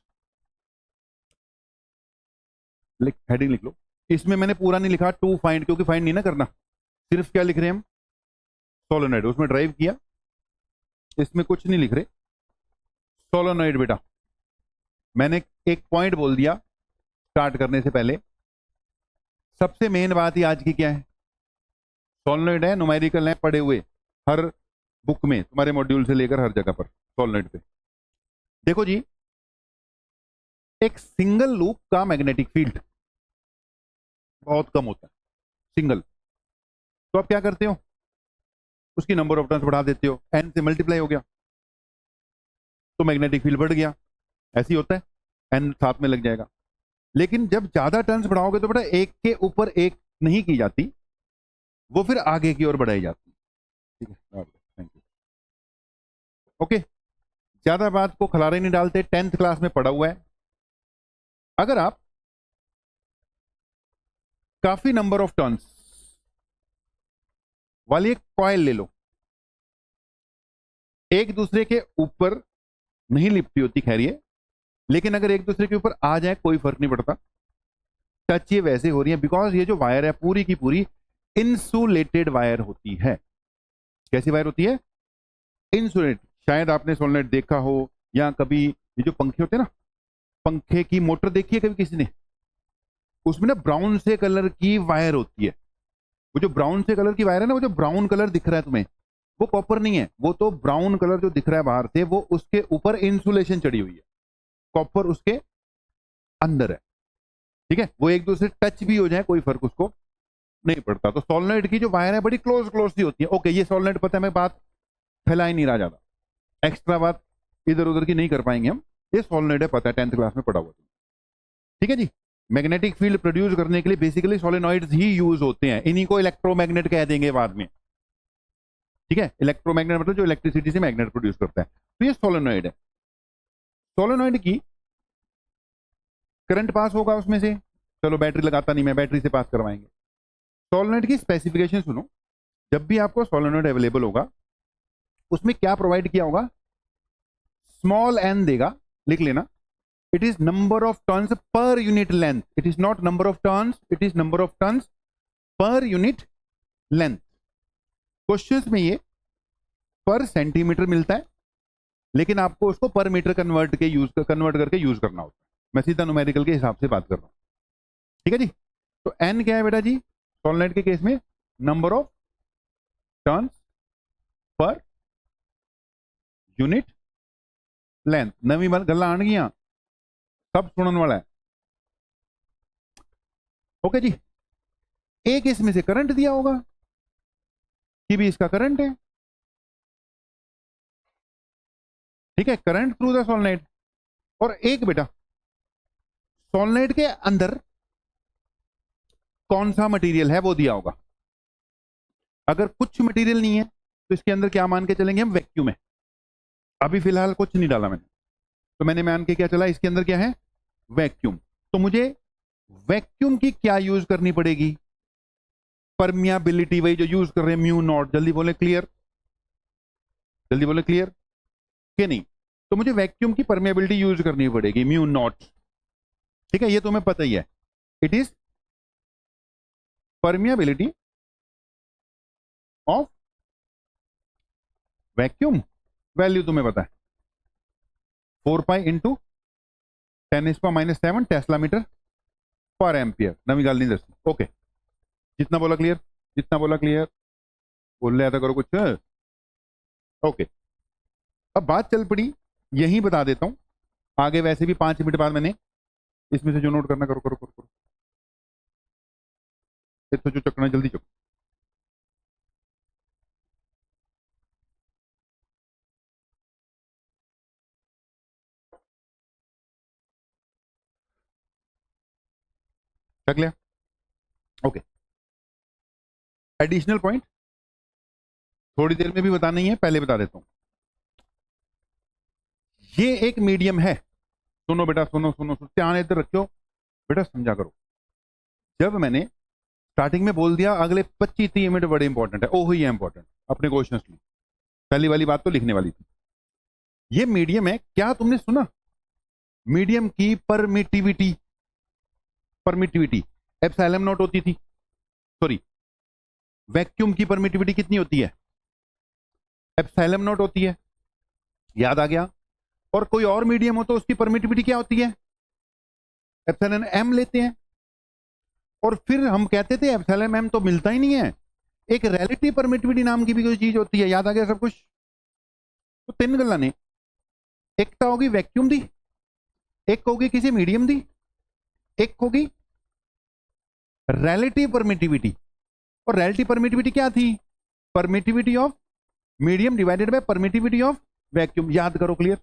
लिख, हेडिंग लिख लो। इसमें मैंने पूरा नहीं लिखा टू फाइंड, क्योंकि फाइंड नहीं ना करना, सिर्फ क्या लिख रहे हैं हम, सोलेनाइट, उसमें ड्राइव किया, इसमें कुछ नहीं लिख रहे। सोलेनॉइड बेटा, मैंने एक पॉइंट बोल दिया स्टार्ट करने से पहले, सबसे मेन बात ही आज की क्या है, सोलेनॉइड है, न्यूमेरिकल है, पढ़े हुए हर बुक में, तुम्हारे मॉड्यूल से लेकर हर जगह पर सोलेनॉइड पे। देखो जी, एक सिंगल लूप का मैग्नेटिक फील्ड बहुत कम होता है, सिंगल, तो आप क्या करते हो, उसकी नंबर ऑफ टर्न्स बढ़ा देते हो, एन से मल्टीप्लाई हो गया तो मैग्नेटिक फील्ड बढ़ गया, ऐसे ही होता है, एन साथ में लग जाएगा। लेकिन जब ज्यादा टर्न्स बढ़ाओगे तो बेटा एक के ऊपर एक नहीं की जाती, वो फिर आगे की ओर बढ़ाई जाती है। ठीक है, थैंक यू। ओके, ज्यादा बात को खलारे नहीं डालते, 10th क्लास में पढ़ा हुआ है। अगर आप काफी नंबर ऑफ टर्न्स वाली एक कॉइल ले लो, एक दूसरे के ऊपर नहीं लिपटी होती, खैर ये, लेकिन अगर एक दूसरे के ऊपर आ जाए कोई फर्क नहीं पड़ता, टच ये वैसे हो रही है, बिकॉज ये जो वायर है पूरी की पूरी इंसुलेटेड वायर होती है। कैसी वायर होती है, इंसुलेट। शायद आपने सोलनेट देखा हो, या कभी ये जो पंखे होते हैं ना, पंखे की मोटर देखी है कभी किसी ने, उसमें ना ब्राउन से कलर की वायर होती है, वो जो ब्राउन से कलर की वायर है ना, वो जो ब्राउन कलर दिख रहा है तुम्हें, वो कॉपर नहीं है, वो तो ब्राउन कलर जो दिख रहा है बाहर से, वो उसके ऊपर इंसुलेशन चढ़ी हुई है, कॉपर उसके अंदर है। ठीक है, वो एक दूसरे टच भी हो जाए कोई फर्क उसको नहीं पड़ता। तो सोलनॉइड की जो वायर है बड़ी क्लोज क्लोज सी होती है। ओके, ये सोलनॉइड पता है, मैं बात फैला ही नहीं रहा ज्यादा, एक्स्ट्रा बात इधर उधर की नहीं कर पाएंगे हम, ये सोलनॉइड है, पता है 10th क्लास में पढ़ा हुआ। ठीक है जी, मैग्नेटिक फील्ड प्रोड्यूस करने के लिए बेसिकली सोलेनॉइड्स ही यूज होते हैं, इन्हीं को इलेक्ट्रोमैग्नेट कह देंगे बाद में। ठीक है, इलेक्ट्रोमैग्नेट मतलब जो इलेक्ट्रिसिटी से मैग्नेट प्रोड्यूस करता है, तो ये सोलेनॉइड है। सोलेनॉइड की करंट पास होगा उसमें से, चलो बैटरी लगाता नहीं मैं, बैटरी से पास करवाएंगे। सोलेनॉइड की स्पेसिफिकेशन सुनो, जब भी आपको सोलेनॉइड अवेलेबल होगा उसमें क्या प्रोवाइड किया होगा, स्मॉल एन देगा, लिख लेना, it is number of turns per unit length, it is not number of turns, it is number of turns per unit length। Questions में ये पर सेंटीमीटर मिलता है, लेकिन आपको उसको पर मीटर कन्वर्ट करके यूज करना होता है। मैं सीधा न्यूमेरिकल के हिसाब से बात कर रहा हूं। ठीक है जी, तो एन क्या है बेटा जी, सोलेनॉइड के केस में number of turns per unit length. नवी गल्ला आन गया, सब सुनने वाला है। ओके जी, एक इसमें से करंट दिया होगा कि भी इसका करंट है, ठीक है, करंट थ्रू द सोलेनॉइड। और एक बेटा सोलेनॉइड के अंदर कौन सा मटेरियल है वो दिया होगा। अगर कुछ मटेरियल नहीं है तो इसके अंदर क्या मान के चलेंगे हम, वैक्यूम है। अभी फिलहाल कुछ नहीं डाला मैंने, तो मैंने मान के क्या चला, इसके अंदर क्या है, वैक्यूम। तो मुझे वैक्यूम की क्या यूज करनी पड़ेगी, परमियाबिलिटी, वही जो यूज कर रहे हैं म्यू नॉट। जल्दी बोले क्लियर, जल्दी बोले क्लियर कि नहीं। तो मुझे वैक्यूम की परमियाबिलिटी यूज करनी पड़ेगी, म्यू नॉट। ठीक है, ये तुम्हें पता ही है, it is permeability of vacuum, value तुम्हें पता है 4 पाई इंटू 10⁻⁻7 टेस्ला मीटर पर एम्पियर। नवी गल नहीं दसी। ओके, जितना बोला क्लियर, जितना बोला क्लियर, बोल लिया था करो कुछ। ओके, अब बात चल पड़ी, यही बता देता हूं, आगे वैसे भी 5 मिनट बाद मैंने इसमें से जो नोट करना करो करो करो करो, तो जो चकना जल्दी चको। चक लिया? ओके। एडिशनल पॉइंट थोड़ी देर में भी बताना ही है, पहले बता देता हूं। ये एक मीडियम है। सुनो बेटा, सुनो सुनो सुनो, ध्यान इधर रखो बेटा, समझा करो। जब मैंने स्टार्टिंग में बोल दिया अगले 25-30 मिनट बड़े इंपॉर्टेंट है, ओ ही है इंपॉर्टेंट, अपने क्वेश्चन में पहली वाली बात तो लिखने वाली थी। ये मीडियम है, क्या तुमने सुना? मीडियम की परमिटिविटी, परमिटिविटी एप्सिलॉन नॉट होती थी, सॉरी वैक्यूम की परमिटिविटी कितनी होती है? एप्सिलॉन नॉट होती है, याद आ गया। और कोई और मीडियम हो तो उसकी परमिटिविटी क्या होती है? एप्सिलॉन एम लेते हैं। और फिर हम कहते थे एप्सिलॉन एम तो मिलता ही नहीं है, एक रिलेटिव परमिटिविटी नाम की भी कोई चीज होती है, याद आ गया सब कुछ? तो 3 गल्ला ने, एक तो होगी वैक्यूम दी, एक होगी किसी मीडियम दी, एक होगी रिलेटिव परमिटिविटी। और रिलेटिव परमिटिविटी क्या थी? Permittivity of medium divided by permittivity of vacuum. याद करो, क्लियर?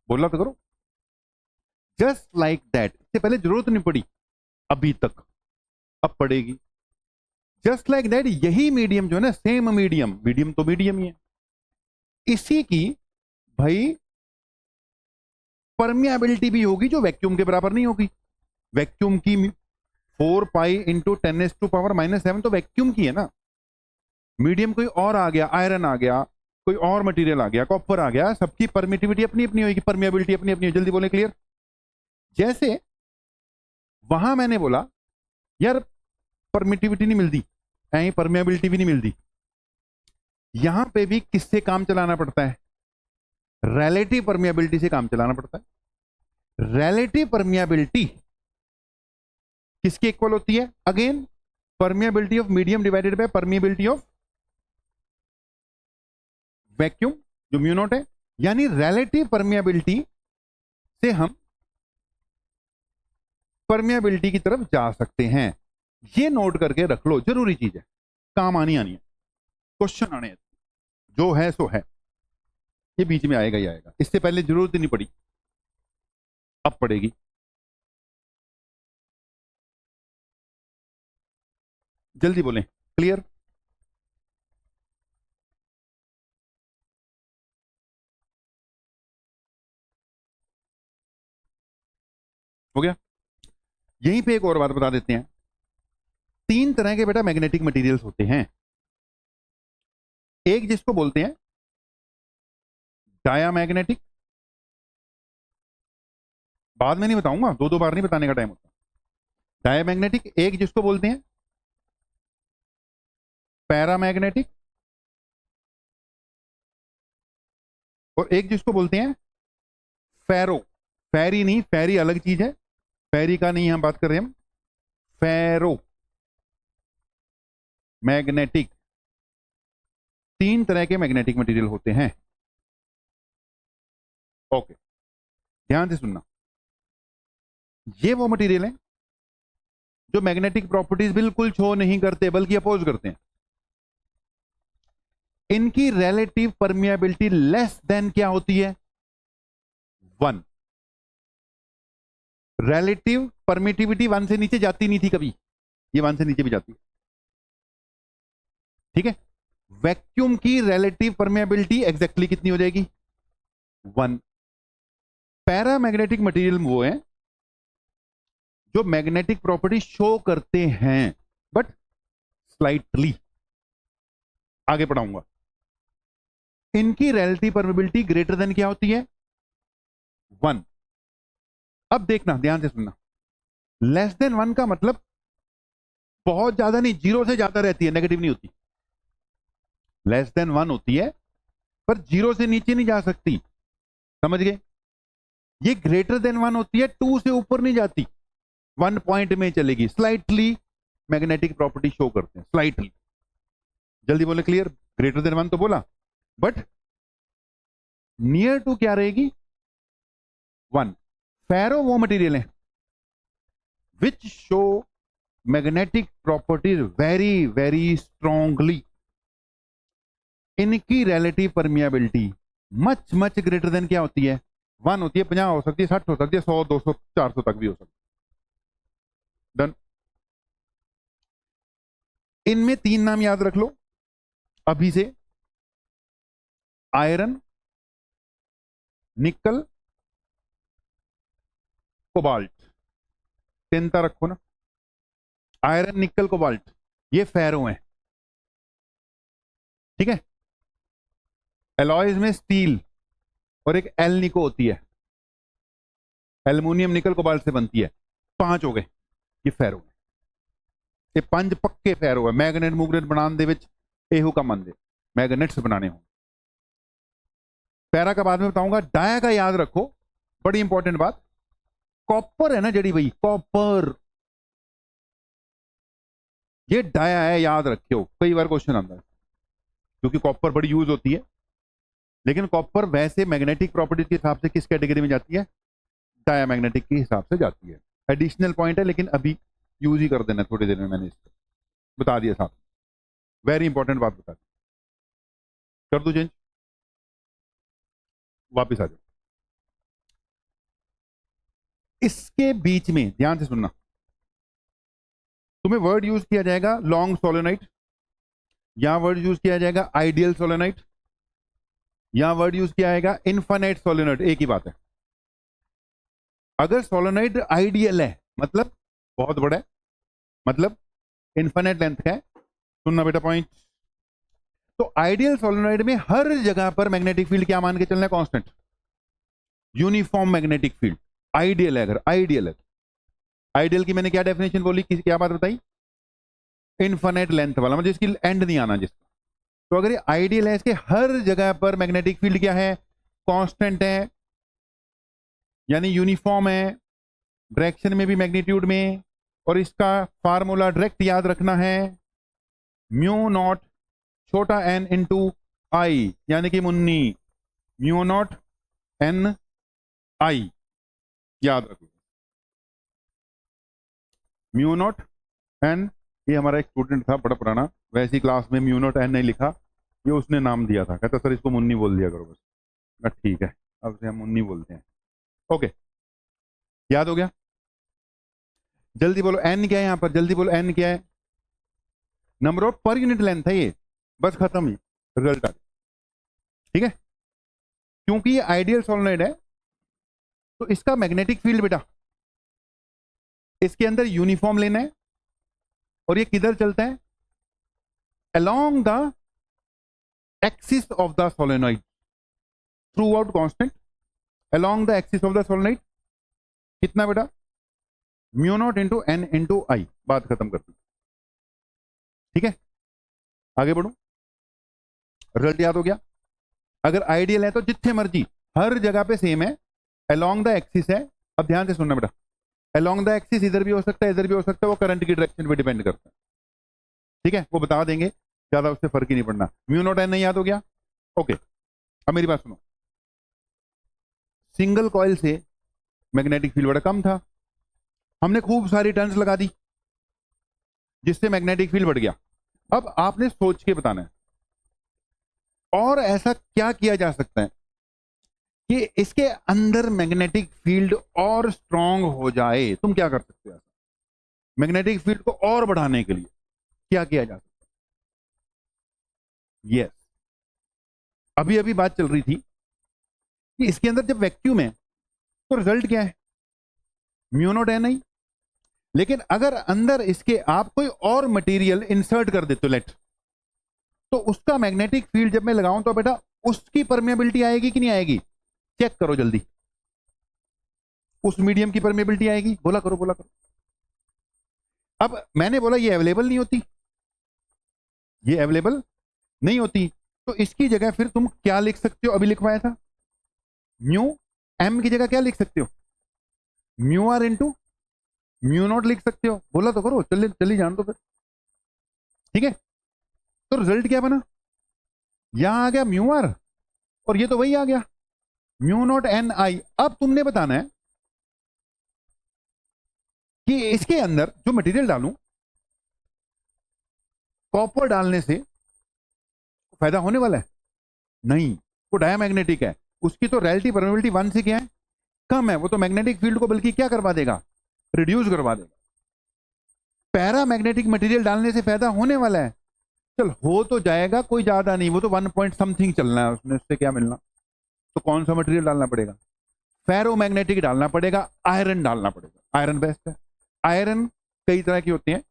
बोला तो करो। जस्ट लाइक दैट, इससे पहले जरूरत नहीं पड़ी अभी तक, अब पड़ेगी। जस्ट लाइक दैट, यही मीडियम जो है ना, सेम मीडियम, मीडियम तो मीडियम ही है, इसी की भाई परमियाबिलिटी भी होगी जो वैक्यूम के बराबर नहीं होगी। वैक्यूम की 4 पाई इंटू 10⁻⁻⁷ तो वैक्यूम की है ना। मीडियम कोई और आ गया, आयरन आ गया, कोई और मटेरियल आ गया, कॉपर आ गया, सबकी परमिटिविटी अपनी अपनी होगी, परमियाबिलिटी अपनी अपनी। जल्दी बोले, क्लियर? जैसे वहां मैंने बोला यार परमिटिविटी नहीं मिलती, यहीं परमियाबिलिटी भी नहीं मिलती, यहां पे भी किससे काम चलाना पड़ता है? रिलेटिव परमियाबिलिटी से काम चलाना पड़ता है। रिलेटिव परमियाबिलिटी किसकी इक्वल होती है? Again permeability of medium divided by permeability of vacuum, जो म्यू नॉट है। यानी रिलेटिव परमियाबिलिटी से हम परमियाबिलिटी की तरफ जा सकते हैं। ये नोट करके रख लो, जरूरी चीज है, काम आनी आनी है, क्वेश्चन आने हैं। जो है सो है, ये बीच में आएगा ही आएगा, इससे पहले जरूरत ही नहीं पड़ी, अब पड़ेगी। जल्दी बोलें, क्लियर? हो गया? यहीं पे एक और बात बता देते हैं। 3 तरह के बेटा मैग्नेटिक मटेरियल्स होते हैं। एक जिसको बोलते हैं डायामैग्नेटिक, बाद में नहीं बताऊंगा, 2-2 बार नहीं बताने का टाइम होता। डायामैग्नेटिक, एक जिसको बोलते हैं पैरामैग्नेटिक, और एक जिसको बोलते हैं फेरो। फेरी नहीं, फेरी अलग चीज है, फेरी का नहीं हम बात कर रहे हैं, हम फेरो मैग्नेटिक। 3 तरह के मैग्नेटिक मटेरियल होते हैं। ओके, ध्यान से सुनना। ये वो मटेरियल है जो मैग्नेटिक प्रॉपर्टीज बिल्कुल शो नहीं करते, बल्कि अपोज करते हैं। इनकी रिलेटिव परमियाबिलिटी लेस देन क्या होती है? 1। रिलेटिव परमिटिविटी 1 से नीचे जाती नहीं थी कभी, ये 1 से नीचे भी जाती है, ठीक है? वैक्यूम की रिलेटिव परमियाबिलिटी एग्जैक्टली कितनी हो जाएगी? 1। पैरामैग्नेटिक मटेरियल वो है जो मैग्नेटिक प्रॉपर्टी शो करते हैं बट स्लाइटली, आगे पढ़ाऊंगा। इनकी रिलेटिव परमिबिलिटी ग्रेटर देन क्या होती है? 1। अब देखना, ध्यान से सुनना, लेस देन 1 का मतलब बहुत ज्यादा नहीं, 0 से ज्यादा रहती है, नेगेटिव नहीं होती। लेस देन 1 होती है पर 0 से नीचे नहीं जा सकती, समझ गए? ये ग्रेटर देन 1 होती है, 2 से ऊपर नहीं जाती, 1 पॉइंट में चलेगी, स्लाइटली मैग्नेटिक प्रॉपर्टी शो करते हैं, स्लाइटली। जल्दी बोले, क्लियर? ग्रेटर देन 1 तो बोला, बट नियर टू क्या रहेगी? 1 फेरो वो मटेरियल है which show magnetic properties very very strongly, इनकी relative permeability much much greater than क्या होती है? 1 होती है, 50 हो सकती है, 60 हो सकती है, 100 200 400 तक भी हो सकती है। डन। इनमें 3 नाम याद रख लो अभी से, आयरन, निकल, कोबाल्ट। चिंता रखो ना, आयरन निकल कोबाल्ट ये फेरो हैं, ठीक है। एलॉयज में स्टील और एक एल्निको होती है, एल्युमिनियम निकल कोबाल्ट से बनती है। 5 हो गए, ये फेरो है, ये 5 पक्के फेरो है। मैग्नेट मूगनेट बनाने दे विच ਇਹੋ ਕੰਮ आंदे, मैग्नेट्स बनाने हो। पैरा का बाद में बताऊंगा। डाया का याद रखो, बड़ी इंपॉर्टेंट बात। कॉपर है ना जड़ी भाई, कॉपर, ये डाया है, याद रखियो, कई बार क्वेश्चन आता है, क्योंकि कॉपर बड़ी यूज होती है। लेकिन कॉपर वैसे मैग्नेटिक प्रॉपर्टीज के हिसाब से किस कैटेगरी में जाती है? डाया मैग्नेटिक के हिसाब से जाती है। एडिशनल पॉइंट है, लेकिन अभी यूज ही कर देना थोड़ी देर में, मैंने इसको बता दिया साहब। वेरी इंपॉर्टेंट बात बता दी। कर दो चेंज, वापिस आ जाओ। इसके बीच में ध्यान से सुनना, तुम्हें वर्ड यूज किया जाएगा लॉन्ग सोलेनाइड, या वर्ड यूज किया जाएगा आइडियल सोलेनाइड, या वर्ड यूज किया जाएगा इनफाइनाइट सोलेनाइड। एक ही बात है। अगर सोलेनाइड आइडियल है मतलब बहुत बड़ा है, मतलब इनफाइनाइट लेंथ का है, सुनना बेटा पॉइंट। तो आइडियल सोलेनॉइड में हर जगह पर मैग्नेटिक फील्ड क्या मान के चलना है? Constant, uniform magnetic field. Ideal है, अगर आइडियल है। आइडियल की मैंने क्या डेफिनेशन बोली, किसी क्या बात बताई? इनफाइनाइट लेंथ वाला, मतलब जिसकी एंड नहीं आना जिसका। तो अगर ये आइडियल है, इसके हर जगह पर मैग्नेटिक फील्ड क्या है? कांस्टेंट है, यानी यूनिफॉर्म है, डायरेक्शन में भी मैग्नीट्यूड में। और इसका फार्मूला डायरेक्ट याद रखना है, म्यू नॉट छोटा एन इंटू आई, यानी कि मुन्नी, म्यू नॉट एन आई, याद रखो म्यू नॉट एन। ये हमारा एक स्टूडेंट था बड़ा पुराना, वैसी क्लास में म्यू नॉट एन नहीं लिखा, ये उसने नाम दिया था, कहता सर इसको मुन्नी बोल दिया करो बस। मैं ठीक है, अब से हम मुन्नी बोलते हैं। ओके, याद हो गया? जल्दी बोलो एन क्या है यहां पर, जल्दी बोलो एन क्या है? नंबर ऑफ पर यूनिट लेंथ है ये, बस खत्म ही, रिजल्ट आ गया। ठीक है, क्योंकि ये आइडियल सोलेनॉइड है तो इसका मैग्नेटिक फील्ड बेटा इसके अंदर यूनिफॉर्म लेना है, और ये किधर चलता है? Along the axis of the solenoid, throughout constant, along the axis of the solenoid. कितना बेटा? Mu naught into n into I. बात खत्म कर दी। ठीक है, आगे बढ़ो। रिजल्ट याद हो गया? अगर आइडियल है तो जितने मर्जी हर जगह पे सेम है, अलोंग द एक्सिस है। अब ध्यान से सुनना बेटा, अलोंग द एक्सिस इधर भी हो सकता है, इधर भी हो सकता है, वो करंट की डायरेक्शन पे डिपेंड करता है। ठीक है, वो बता देंगे, ज्यादा उससे फर्क ही नहीं पड़ना। म्यू नॉट एन नहीं याद हो गया? ओके, अब मेरी बात सुनो। सिंगल कॉइल से मैग्नेटिक फील्ड बड़ा कम था, हमने खूब सारी टर्न्स लगा दी जिससे मैग्नेटिक फील्ड बढ़ गया। अब आपने सोच के बताना है और ऐसा क्या किया जा सकता है कि इसके अंदर मैग्नेटिक फील्ड और स्ट्रांग हो जाए। तुम क्या कर सकते हो ऐसा मैग्नेटिक फील्ड को और बढ़ाने के लिए? क्या किया जा सकता है? यस, अभी अभी बात चल रही थी कि इसके अंदर जब वैक्यूम है तो रिजल्ट क्या है? म्यू नॉट है नहीं। लेकिन अगर अंदर इसके आप कोई और मटेरियल इंसर्ट कर देते हो लेट, तो उसका मैग्नेटिक फील्ड जब मैं लगाऊं तो बेटा उसकी परमेबिलिटी आएगी कि नहीं आएगी? चेक करो जल्दी, उस मीडियम की परमेबिलिटी आएगी? बोला करो, बोला करो। अब मैंने बोला ये अवेलेबल नहीं होती, ये अवेलेबल नहीं होती, तो इसकी जगह फिर तुम क्या लिख सकते हो? अभी लिखवाया था म्यू, एम की जगह क्या लिख सकते हो? Mu R into mu naught लिख सकते हो। बोला तो करो, चलिए जान दो फिर। ठीक है, तो रिजल्ट क्या बना? यहां आ गया म्यू आर, और ये तो वही आ गया म्यू नॉट एन आई। अब तुमने बताना है कि इसके अंदर जो मटेरियल डालूं, कॉपर डालने से फायदा होने वाला है? नहीं, वो डायमैग्नेटिक है, उसकी तो रिलेटिव परमेबिलिटी 1 से क्या है, कम है। वो तो मैग्नेटिक फील्ड को बल्कि क्या करवा देगा, रिड्यूस करवा देगा। पैरामैग्नेटिक मटेरियल डालने से फायदा होने वाला है, चल हो तो जाएगा, कोई ज्यादा नहीं, वो तो 1 पॉइंट समथिंग चलना है उसमें, उससे क्या मिलना। तो कौन सा मटेरियल डालना पड़ेगा, फेरोमैग्नेटिक डालना पड़ेगा, आयरन डालना पड़ेगा। आयरन बेस्ट है। आयरन कई तरह की होती हैं,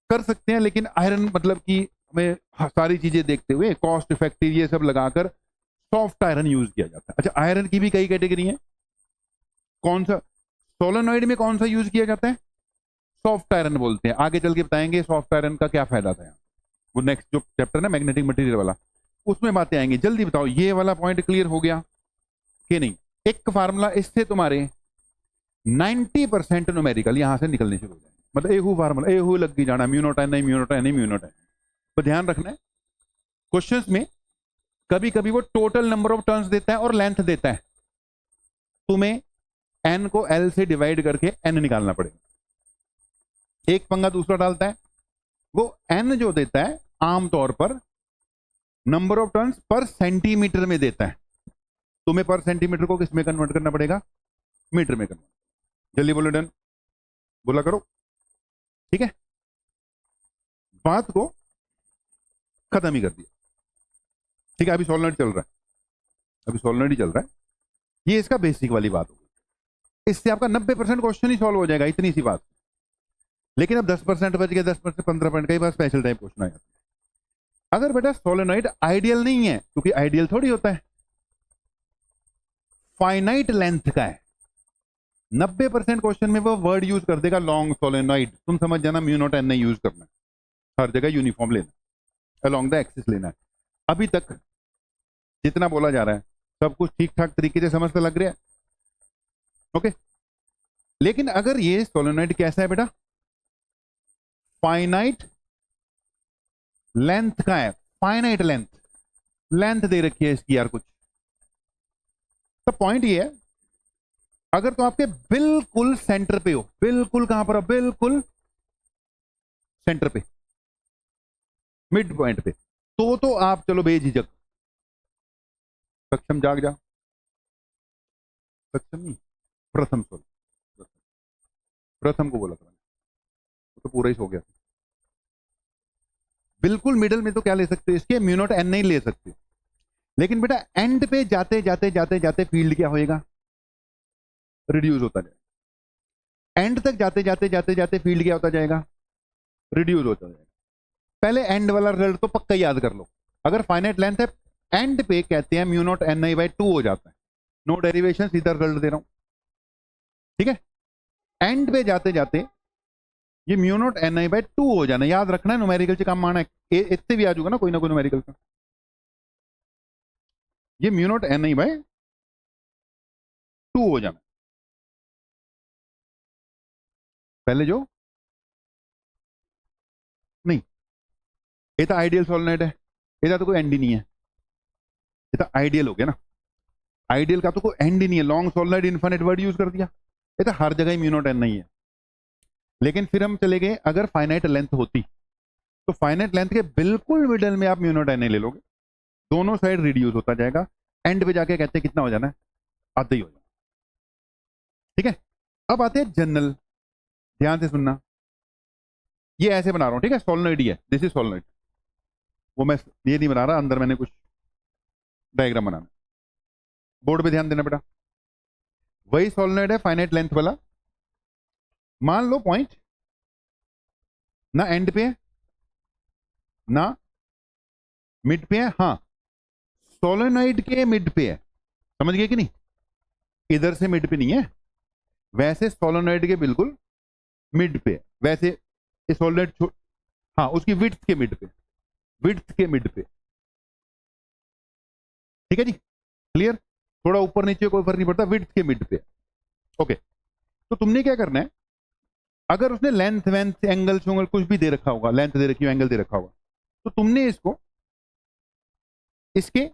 कर सकते हैं, लेकिन आयरन मतलब कि हमें सारी चीजें देखते हुए कॉस्ट इफेक्टिव ये सब लगाकर सॉफ्ट आयरन यूज किया जाता है। अच्छा, आयरन की भी कई कैटेगरी है। कौन सा, सोलेनॉइड में कौन सा यूज किया जाता है, सॉफ्ट आयरन बोलते हैं। आगे चल के बताएंगे सॉफ्ट आयरन का क्या फायदा था। वो नेक्स्ट जो चैप्टर ना मैग्नेटिक मटेरियल वाला, उसमें बातें आएंगी। जल्दी बताओ, ये वाला पॉइंट क्लियर हो गया कि नहीं? एक फार्मूला, इससे तुम्हारे 90% न्यूमेरिकल यहां से निकलने शुरू हो जाएंगे। मतलब एहू फार्मूला, एहू लग के जाना, म्यूनोट एन आई, म्यूनोट एन आई, म्यूनोट एन। तो ध्यान रखना है, क्वेश्चंस में कभी कभी वो टोटल नंबर ऑफ टर्न्स देता है और लेंथ देता है, तुम्हें एन को एल से डिवाइड करके एन निकालना पड़ेगा। एक पंगा दूसरा डालता है, वो एन जो देता है आमतौर पर नंबर ऑफ टर्न्स पर सेंटीमीटर में देता है, तुम्हें पर सेंटीमीटर को किस में कन्वर्ट करना पड़ेगा, मीटर में कन्वर्ट। जल्दी बोलो, डन बोला करो, ठीक है। बात को खत्म ही कर दिया, ठीक है। अभी सोलनॉइड चल रहा है, अभी सोलनॉइड ही चल रहा है। ये इसका बेसिक वाली बात होगी, इससे आपका 90% क्वेश्चन ही सॉल्व हो जाएगा, इतनी सी बात। लेकिन अब 10% बच गया, 10% 15%, कई बार स्पेशल टाइप क्वेश्चन आ जाता है। अगर बेटा सोलेनॉइड आइडियल नहीं है, क्योंकि आइडियल थोड़ी होता है, फाइनाइट लेंथ का है, 90% क्वेश्चन में वो वर्ड यूज कर देगा लॉन्ग सोलेनॉइड। तुम समझ जाना, म्यू नॉट एन नहीं यूज करना, हर जगह यूनिफॉर्म लेना, अलोंग द एक्सिस लेना है। अभी तक जितना बोला जा रहा है सब कुछ ठीक ठाक तरीके से समझ तो लग रहा है, ओके। लेकिन अगर ये सोलेनॉइड कैसा है बेटा, फाइनाइट लेंथ का है, फाइनाइट लेंथ, लेंथ दे रखी है इसकी यार कुछ। तो पॉइंट ये है, अगर तो आपके बिल्कुल सेंटर पे हो, बिल्कुल कहां पर हो, बिल्कुल सेंटर पे, मिड पॉइंट पे, तो आप चलो बेझिझक, सक्षम जाग जा, सक्षम नहीं, प्रथम सोल, प्रथम को बोला था मैंने, तो पूरा ही हो गया। बिल्कुल मिडल में तो क्या ले सकते हो, इसके म्यू नॉट एन नहीं ले सकते। लेकिन बेटा एंड पे जाते जाते जाते जाते फील्ड क्या होएगा, रिड्यूस होता जाएगा। एंड तक जाते जाते जाते जाते फील्ड क्या होता जाएगा, रिड्यूस होता जाएगा। पहले एंड वाला रिजल्ट तो पक्का याद कर लो। अगर फाइनाइट लेंथ है, एंड पे कहते हैं mu naught n I by 2 हो जाता है, नो डेरिवेशन, सीधा रिजल्ट दे रहा हूं, ठीक है। एंड पे जाते जाते ये mu naught n I by 2 हो जाना, याद रखना है, न्यूमेरिकल से काम आना है, इससे भी आ जाऊंगा ना कोई न्यूमेरिकल का। ये mu naught n I by 2 हो जाना, पहले जो नहीं, ये तो आइडियल सोलेनॉइड है, ये तो कोई एंड ही नहीं है, ये तो आइडियल हो गया ना। आइडियल का तो कोई एंड ही नहीं है, long solenoid infinite word use कर दिया, ये तो हर जगह ही म्यू नॉट एन नहीं है। लेकिन फिर हम चले गए, अगर फाइनाइट लेंथ होती तो फाइनाइट लेंथ के बिल्कुल मिडल में आप म्यू नॉट एन ले लोगे, दोनों साइड रिड्यूस होता जाएगा, एंड पे जाके कहते हैं कितना हो जाना है, आधा ही हो जाना, ठीक है। अब आते हैं जनरल, ध्यान से सुनना, ये ऐसे बना रहा हूं, ठीक है, सोलेनॉइड ही है, दिस इज सोलेनॉइड। वो मैं ये नहीं बना रहा, अंदर मैंने कुछ डायग्राम बनाना, बोर्ड पे ध्यान देना बेटा। वही सोलेनॉइड है फाइनाइट लेंथ वाला, मान लो पॉइंट ना एंड पे है ना मिड पे है, हाँ सोलेनॉइड के मिड पे है, समझ गए कि नहीं, इधर से मिड पे नहीं है, वैसे सोलेनॉइड के बिल्कुल मिड पे है, वैसे सोलेनॉइड, हाँ उसकी विड्थ के मिड पे, विड्थ के मिड पे, ठीक है जी, क्लियर। थोड़ा ऊपर नीचे कोई फर्क नहीं पड़ता, विड्थ के मिड पे, ओके। तो तुमने क्या करना है, अगर उसने लेंथ वेंथ एंगल शोंगल कुछ भी दे रखा होगा, लेंथ दे रखी हो, एंगल दे रखा होगा, तो तुमने इसको इसके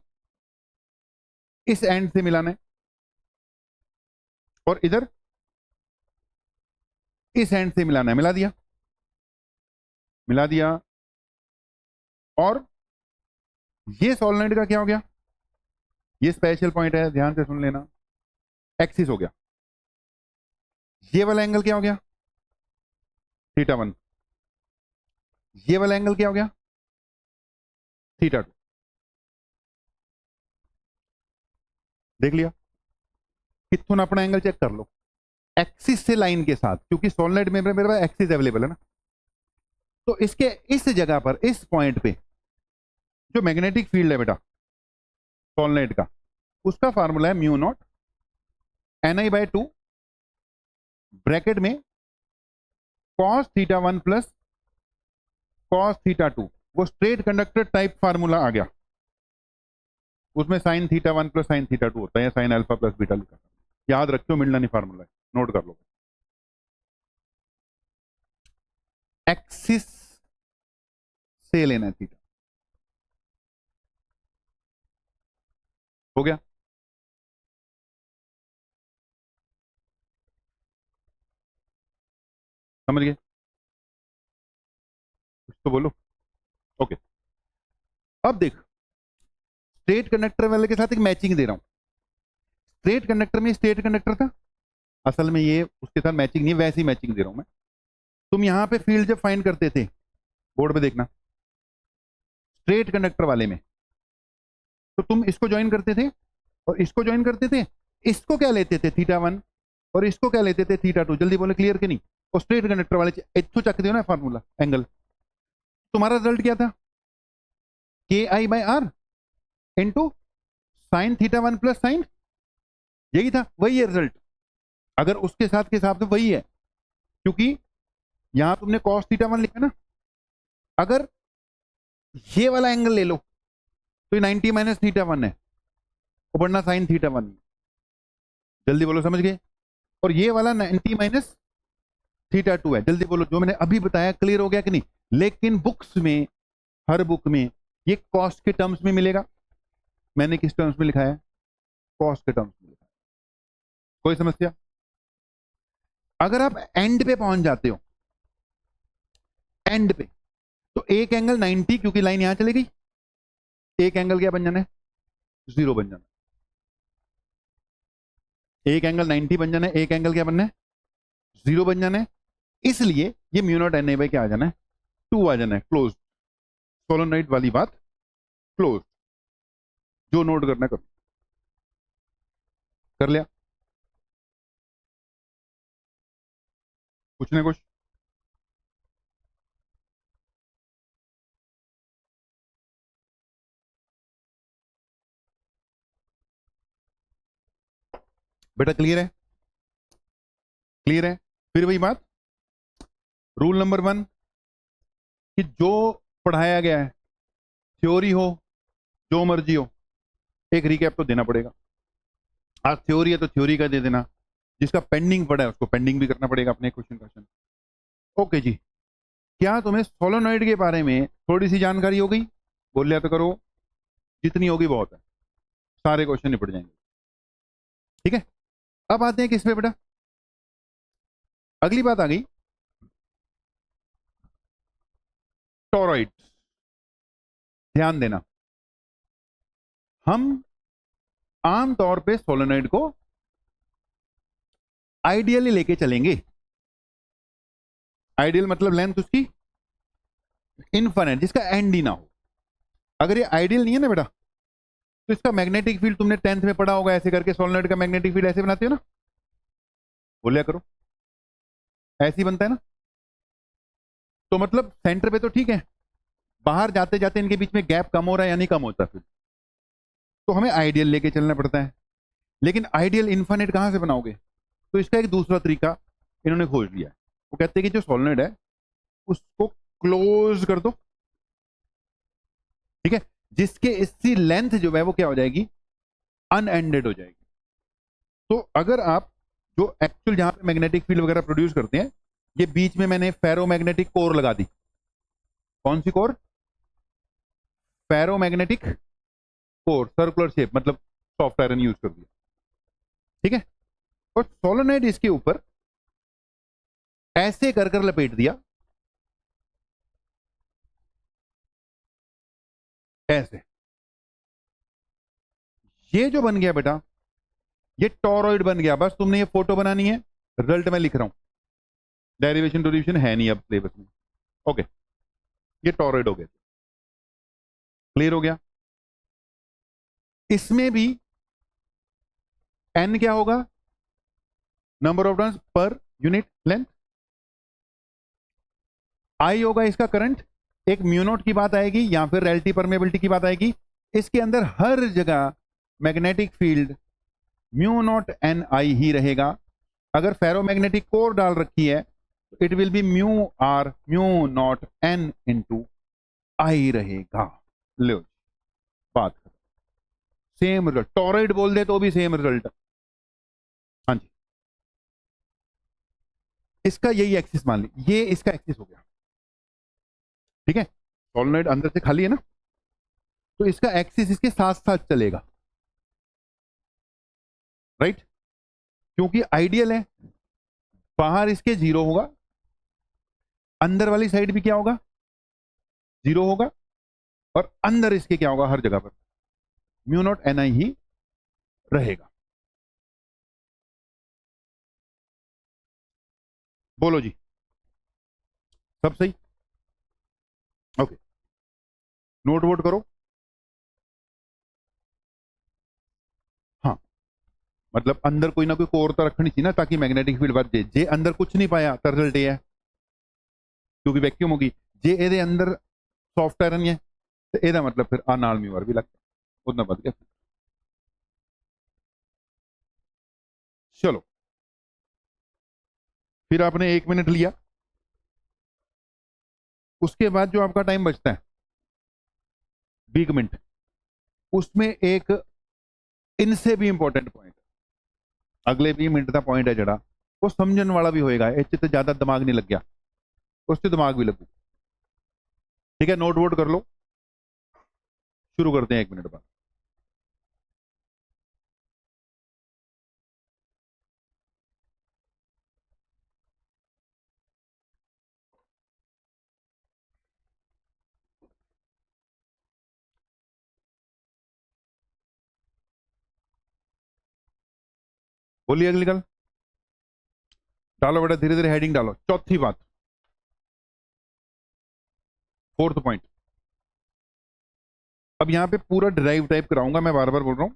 इस एंड से मिलाना है और इधर इस एंड से मिलाना है। मिला दिया, मिला दिया। और ये सोलेनोइड का क्या हो गया, ये स्पेशल पॉइंट है, ध्यान से सुन लेना, एक्सिस हो गया। ये वाला एंगल क्या हो गया, θ1। ये वाला एंगल क्या हो गया, θ2। देख लिया, किथुन अपना एंगल चेक कर लो, एक्सिस से लाइन के साथ, क्योंकि सोलेनोइड में मेरे पास एक्सिस अवेलेबल है ना। तो इसके इस जगह पर, इस पॉइंट पे जो मैग्नेटिक फील्ड है बेटा सोलेनोइड का, उसका फार्मूला है म्यू नॉट Ni/2 ब्रैकेट में cos θ1 प्लस cos θ2। वो स्ट्रेट कंडक्टर टाइप फार्मूला आ गया, उसमें sin θ1 प्लस sin θ2 होता है, या sin अल्फा प्लस बीटा लिखा। याद रखियो, मिलना नहीं फार्मूला है, नोट कर लो। एक्सिस से लेना है थीटा, हो गया। समझ गए, कुछ तो बोलो। ओके, अब देख, स्ट्रेट कंडक्टर वाले के साथ एक मैचिंग दे रहा हूं। स्ट्रेट कंडक्टर में स्ट्रेट कंडक्टर था, असल में ये उसके साथ मैचिंग नहीं, वैसी मैचिंग दे रहा हूं मैं। तुम यहां पे फील्ड जब फाइंड करते थे, बोर्ड पे देखना, स्ट्रेट कंडक्टर वाले में, तो तुम इसको ज्वाइन करते थे और इसको ज्वाइन करते थे। इसको क्या लेते थे, θ1, और इसको क्या लेते थे, θ2। जल्दी बोले, क्लियर कि नहीं। और स्ट्रेट कंडक्टर वाले इथो चक दियो ना फार्मूला एंगल, तुम्हारा रिजल्ट क्या था, KI/R into sine θ1 plus sign, यही था, वही है रिजल्ट। अगर उसके साथ के हिसाब से वही है, क्योंकि यहां तुमने cos θ1 लिखा ना, अगर ये वाला एंगल ले लो तो 90 माइनस θ1 है, वो बढ़ना साइन θ1। जल्दी बोलो, समझ गए। और ये वाला 90 माइनस θ2 है। जल्दी बोलो, जो मैंने अभी बताया क्लियर हो गया कि नहीं। लेकिन बुक्स में, हर बुक में ये कॉस्ट के टर्म्स में मिलेगा। मैंने किस टर्म्स में लिखा है, कॉस्ट के टर्म्स में लिखा है। कोई समस्या। अगर आप एंड पे पहुंच जाते हो, एंड पे, तो एक एंगल 90, क्योंकि लाइन यहां चली गई, एक एंगल क्या बन जाना है, 0 बन जाना है। एक एंगल 90 बन जाना है, एक एंगल क्या बनना है, 0 बन जाना है। इसलिए ये म्यू नॉट Na क्या आ जाना है, 2 आ जाना है। क्लोज, सोलेनोइड वाली बात क्लोज। जो नोट करना कर, कर लिया। कुछ ना कुछ। बेटा क्लियर है, क्लियर है। फिर वही बात, रूल नंबर 1 कि जो पढ़ाया गया है, थ्योरी हो जो मर्जी हो, एक रिकैप तो देना पड़ेगा। आज थ्योरी है तो थ्योरी का दे देना, जिसका पेंडिंग पड़ा है उसको पेंडिंग भी करना पड़ेगा अपने क्वेश्चन। ओके जी, क्या तुम्हें सोलेनोइड के बारे में थोड़ी सी जानकारी हो गई, बोल लिया तो करो, जितनी होगी बहुत है, सारे क्वेश्चन निपट जाएंगे। ठीक है, अब आते हैं किस पे बेटा, अगली बात आ गई, टोरॉइड। ध्यान देना, हम आमतौर पे सोलेनोइड को आइडियली लेके चलेंगे। आइडियल मतलब लेंथ उसकी इनफाइनाइट, जिसका एंड ही ना हो। अगर ये आइडियल नहीं है ना बेटा, तो इसका मैग्नेटिक फील्ड तुमने 10th में पढ़ा होगा, ऐसे करके सोलेनोइड का मैग्नेटिक फील्ड ऐसे बनाते हो ना, बोलिया करो, ऐसे ही बनता है ना। तो मतलब सेंटर पे तो ठीक है, बाहर जाते जाते इनके बीच में गैप कम हो रहा है या नहीं कम होता, फिर तो हमें आइडियल लेके चलना पड़ता है। लेकिन आइडियल इनफाइनाइट कहां से बनाओगे, तो इसका एक दूसरा तरीका इन्होंने खोज लिया है। वो कहते हैं कि जो सोलेनोइड है उसको क्लोज कर दो, ठीक है, जिसके इसकी लेंथ जो है वो क्या हो जाएगी, अनएंडेड हो जाएगी। तो अगर आप जो एक्चुअल जहां पे मैग्नेटिक फील्ड वगैरह प्रोड्यूस करते हैं, ये बीच में मैंने फेरोमैग्नेटिक कोर लगा दी। कौन सी core, ferromagnetic core, circular shape, मतलब सॉफ्ट आयरन यूज कर दिया, ठीक है। और सोलेनोइड इसके ऊपर ऐसे कर कर लपेट दिया, ऐसे। ये जो बन गया बेटा, ये टोरॉइड बन गया। बस तुमने ये फोटो बनानी है, रिजल्ट में लिख रहा हूं, डेरिवेशन डेरिवेशन है नहीं अब सिलेबस में। ओके, ये टोरॉइड हो गया, क्लियर हो गया। इसमें भी एन क्या होगा, number of turns per unit length. I होगा इसका करंट, एक म्यूनोट की बात आएगी या फिर रिलेटिव परमेबिलिटी की बात आएगी। इसके अंदर हर जगह magnetic field mu naught n I ही रहेगा। अगर फेरोमैग्नेटिक कोर डाल रखी है तो it will be mu r mu naught n into I रहेगा। लो बात खत्म, सेम रिजल्ट। टोरॉइड बोल दे तो भी सेम रिजल्ट। हाँ जी, इसका यही एक्सिस मान ली, ये इसका एक्सिस हो गया, ठीक है। सोलेनोइड अंदर से खाली है ना, तो इसका एक्सिस इसके साथ साथ चलेगा, राइट। क्योंकि आइडियल है, बाहर इसके जीरो होगा, अंदर वाली साइड भी क्या होगा, जीरो होगा, और अंदर इसके क्या होगा, हर जगह पर म्यू नॉट एन आई ही रहेगा। बोलो जी, सब सही? ओके, नोट वोट करो। हाँ, मतलब अंदर कोई ना कोई कोर तो रखनी चाहिए ना, ताकि मैग्नेटिक फील्ड बढ़ जाए। जे अंदर कुछ नहीं पाया तो रिजल्ट ये है, क्योंकि वैक्यूम होगी। जे एदे अंदर सॉफ्ट आयरन है, तो एदा मतलब फिर आ नाल म्यू आर भी लगता, उतना बद गया। चलो, फिर आपने 1 मिनट लिया, उसके बाद जो आपका टाइम बचता है 20 मिनट, उसमें एक इनसे भी इंपॉर्टेंट पॉइंट, अगले 20 मिनट का पॉइंट है जड़ा, वो समझने वाला भी होएगा। इस तो ज्यादा दिमाग नहीं लग गया, उससे दिमाग भी लगू, ठीक है। नोट वोट कर लो, शुरू करते हैं 1 मिनट बाद। बोलिए अगली गल, डालो बेटा, धीरे धीरे हेडिंग डालो। चौथी बात, फोर्थ पॉइंट। अब यहां पे पूरा डिराइव टाइप कराऊंगा, मैं बार बार बोल रहा हूं,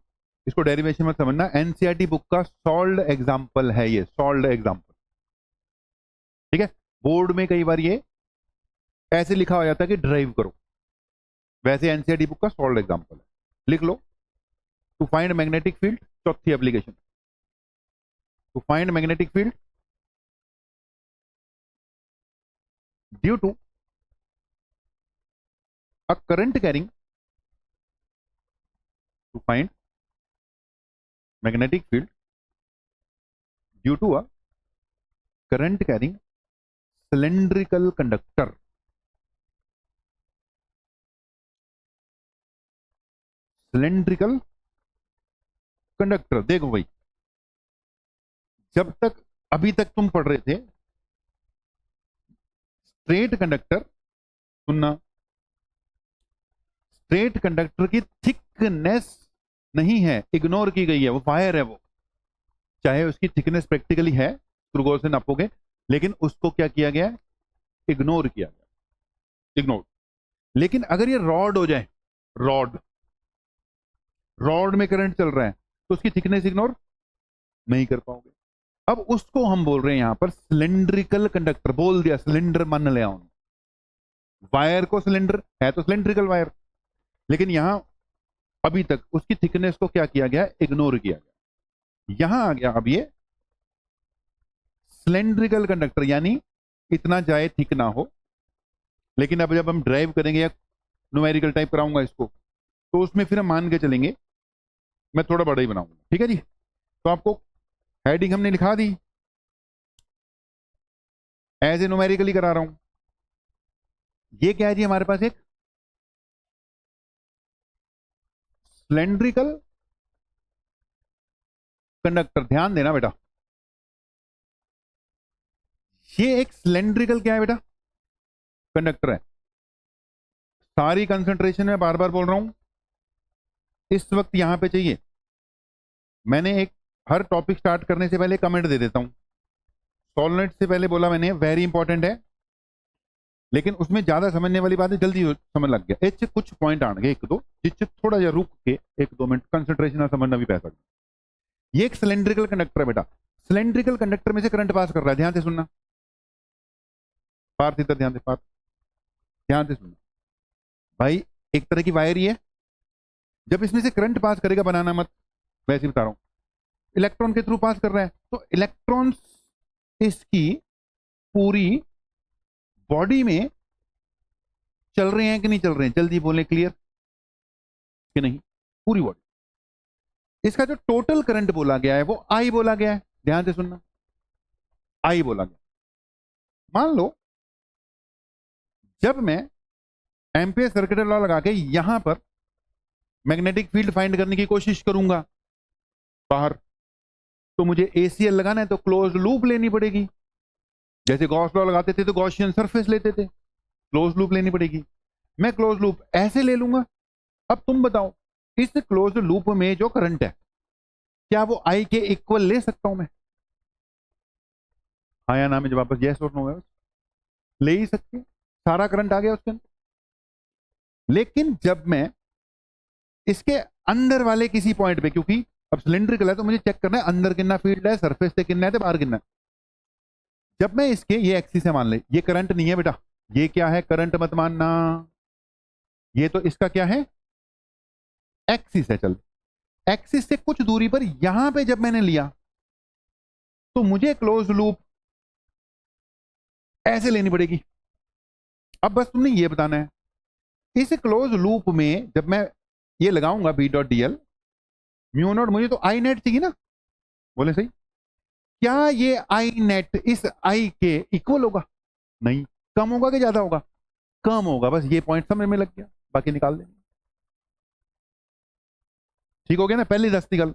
इसको डेरिवेशन मत समझना। एनसीईआरटी बुक का सॉल्व्ड एग्जांपल है ये, सॉल्व्ड एग्जांपल, ठीक है। बोर्ड में कई बार ये ऐसे लिखा हो जाता है कि ड्राइव करो, वैसे एनसीईआरटी बुक का सॉल्व्ड एग्जांपल है, लिख लो। टू फाइंड मैग्नेटिक फील्ड, चौथी application, to find magnetic field due to a current carrying, to find magnetic field due to a current carrying cylindrical conductor, cylindrical conductor. देखो भाई, जब तक अभी तक तुम पढ़ रहे थे स्ट्रेट कंडक्टर, सुनना, स्ट्रेट कंडक्टर की थिकनेस नहीं है, इग्नोर की गई है, वो वायर है। वो चाहे उसकी थिकनेस प्रैक्टिकली है, स्क्रू से नापोगे, लेकिन उसको क्या किया गया, इग्नोर किया गया, इग्नोर। लेकिन अगर ये रॉड हो जाए, रॉड, रॉड में करंट चल रहा है, तो उसकी थिकनेस इग्नोर नहीं कर पाओगे। अब उसको हम बोल रहे हैं यहां पर सिलेंड्रिकल कंडक्टर, बोल दिया, सिलेंडर मान लिया उन्होंने, वायर को सिलेंडर है तो सिलेंड्रिकल वायर, लेकिन यहां अभी तक उसकी थिकनेस को क्या किया गया, इग्नोर किया गया। यहां आ गया अब ये सिलेंड्रिकल कंडक्टर, यानी इतना जाए थिक ना हो। लेकिन अब जब हम ड्राइव करेंगे या न्यूमेरिकल टाइप कराऊंगा इसको, तो उसमें फिर हम मान के चलेंगे, मैं थोड़ा बड़ा ही बनाऊंगा, ठीक है जी। तो आपको हेडिंग हमने लिखा दी, एज ए न्यूमेरिकली करा रहा हूं। ये क्या है जी, हमारे पास एक सिलेंड्रिकल कंडक्टर, ध्यान देना बेटा, ये एक सिलेंड्रिकल क्या है बेटा, कंडक्टर है। सारी कंसंट्रेशन में बार बार बोल रहा हूं इस वक्त यहां पे चाहिए। मैंने एक हर टॉपिक स्टार्ट करने से पहले कमेंट दे देता हूं, सॉलोनॉइड से पहले बोला मैंने वेरी इंपॉर्टेंट है, लेकिन उसमें ज्यादा समझने वाली बात है, जल्दी समझ लग गया। इस कुछ पॉइंट आने एक दो जिससे थोड़ा जा रुक के 1-2 मिनट कंसंट्रेशन समझना भी पै सकता। ये एक सिलेंड्रिकल कंडक्टर है बेटा, सिलेंड्रिकल कंडक्टर में से करंट पास कर रहा है, ध्यान से सुनना पार्थ, इधर ध्यान से पार्थ, ध्यान से सुनना भाई। एक तरह की वायर ही है, जब इसमें से करंट पास करेगा, बनाना मत, वैसे बता रहा हूं, इलेक्ट्रॉन के थ्रू पास कर रहा है, तो इलेक्ट्रॉन्स इसकी पूरी बॉडी में चल रहे हैं कि नहीं चल रहे हैं, जल्दी बोले, क्लियर कि नहीं, पूरी बॉडी। इसका जो टोटल करंट बोला गया है वो आई बोला गया है, ध्यान से सुनना, आई बोला गया। मान लो जब मैं एम्पियर सर्किट लॉ लगा के यहां पर मैग्नेटिक फील्ड फाइंड करने की कोशिश करूंगा बाहर, तो मुझे एसीएल लगाना है तो क्लोज लूप लेनी पड़ेगी। जैसे गॉस लॉ लगाते थे तो गॉसियन सरफेस लेते थे, क्लोज लूप लेनी पड़ेगी। मैं क्लोज लूप ऐसे ले लूंगा। अब तुम बताओ इस क्लोज लूप में जो करंट है क्या वो आई के इक्वल ले सकता हूं मैं? हाँ या ना में जब वापस यस और नो है, ले ही सकते, सारा करंट आ गया उसके अंदर। लेकिन जब मैं इसके अंदर वाले किसी पॉइंट पे, क्योंकि अब सिलेंड्रिकल है तो मुझे चेक करना है अंदर कितना फील्ड है, सरफेस से कितना है तो बाहर कितना है। जब मैं इसके ये एक्सिस है, मान ले ये करंट नहीं है बेटा, ये क्या है, करंट मत मानना, ये तो इसका क्या है, एक्सिस है। चल एक्सिस से कुछ दूरी पर यहां पे जब मैंने लिया तो मुझे क्लोज लूप ऐसे लेनी पड़ेगी। अब बस तुमने ये बताना है इस क्लोज लूप में जब मैं ये लगाऊंगा B dot D L mu naught, मुझे तो आई नेट चाहिए ना, बोले सही, क्या ये आई नेट इस आई के इक्वल होगा? नहीं, कम होगा कि ज्यादा होगा? कम होगा। बस ये पॉइंट समझ में लग गया, बाकी निकाल देंगे। ठीक हो गया ना, पहली दस्ती गल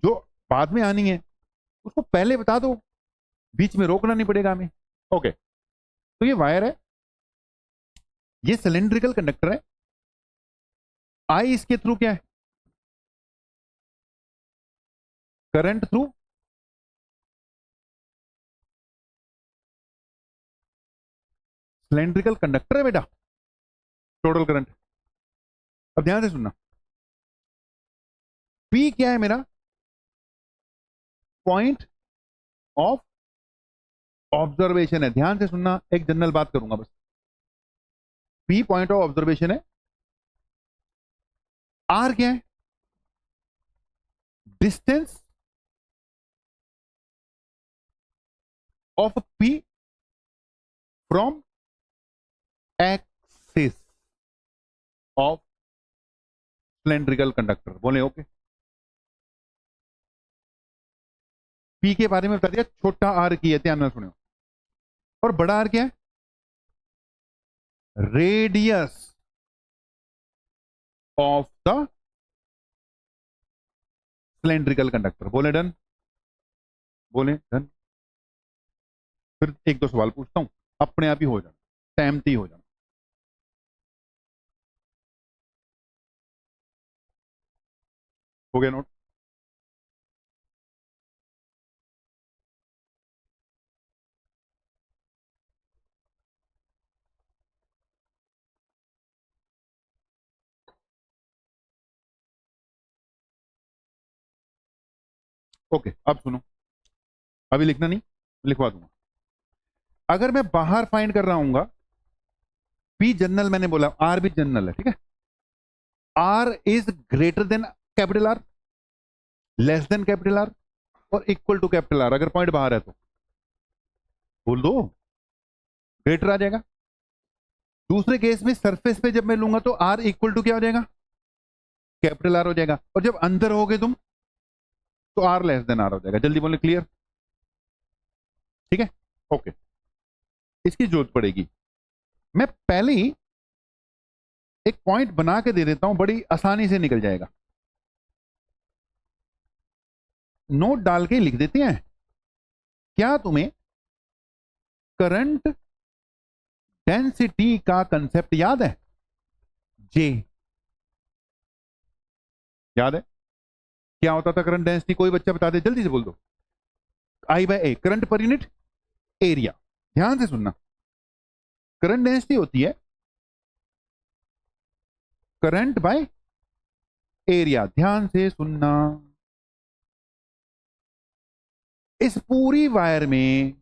जो बाद में आनी है उसको पहले बता दो, बीच में रोकना नहीं पड़ेगा हमें। ओके, तो ये वायर है, ये सिलेंड्रिकल कंडक्टर है, आई इसके थ्रू क्या है, करंट थ्रू सिलेंड्रिकल कंडक्टर है बेटा, टोटल करंट। अब ध्यान से सुनना, पी क्या है मेरा, पॉइंट ऑफ ऑब्जर्वेशन है। ध्यान से सुनना, एक जनरल बात करूंगा बस, पी पॉइंट ऑफ ऑब्जर्वेशन है। आर क्या है, distance of P from axis of cylindrical conductor. बोले ओके, पी के बारे में बता दिया, छोटा आर की है, ध्यान में सुनो। और बड़ा आर क्या है, radius of the cylindrical conductor. बोले डन, बोले डन। फिर एक दो सवाल पूछता हूं, अपने आप ही हो जाना, सहमति हो जाना। हो गया नोट? ओके, अब सुनो, अभी लिखना नहीं, लिखवा दूंगा। अगर मैं बाहर फाइंड कर रहा हूं, पी जनरल मैंने बोला, आर भी जनरल है, ठीक है। R is greater than capital R, less than capital R और इक्वल टू कैपिटल आर। अगर पॉइंट बाहर है तो बोल दो, ग्रेटर आ जाएगा। दूसरे केस में सरफेस पे जब मैं लूंगा तो आर इक्वल टू क्या हो जाएगा, कैपिटल आर हो जाएगा। और जब अंदर हो गए तुम तो आर लेस देन आर हो जाएगा। जल्दी बोले, क्लियर? ठीक है, ओके। इसकी जरूरत पड़ेगी, मैं पहले ही एक पॉइंट बना के दे देता हूं, बड़ी आसानी से निकल जाएगा। नोट डाल के लिख देते हैं। क्या तुम्हें करंट डेंसिटी का कंसेप्ट याद है? जे याद है? क्या होता था करंट डेंसिटी? कोई बच्चा बता दे, जल्दी से बोल दो। आई बाय ए, करंट पर यूनिट एरिया। ध्यान से सुनना, करंट डेंसिटी होती है करंट बाय एरिया। ध्यान से सुनना, इस पूरी वायर में,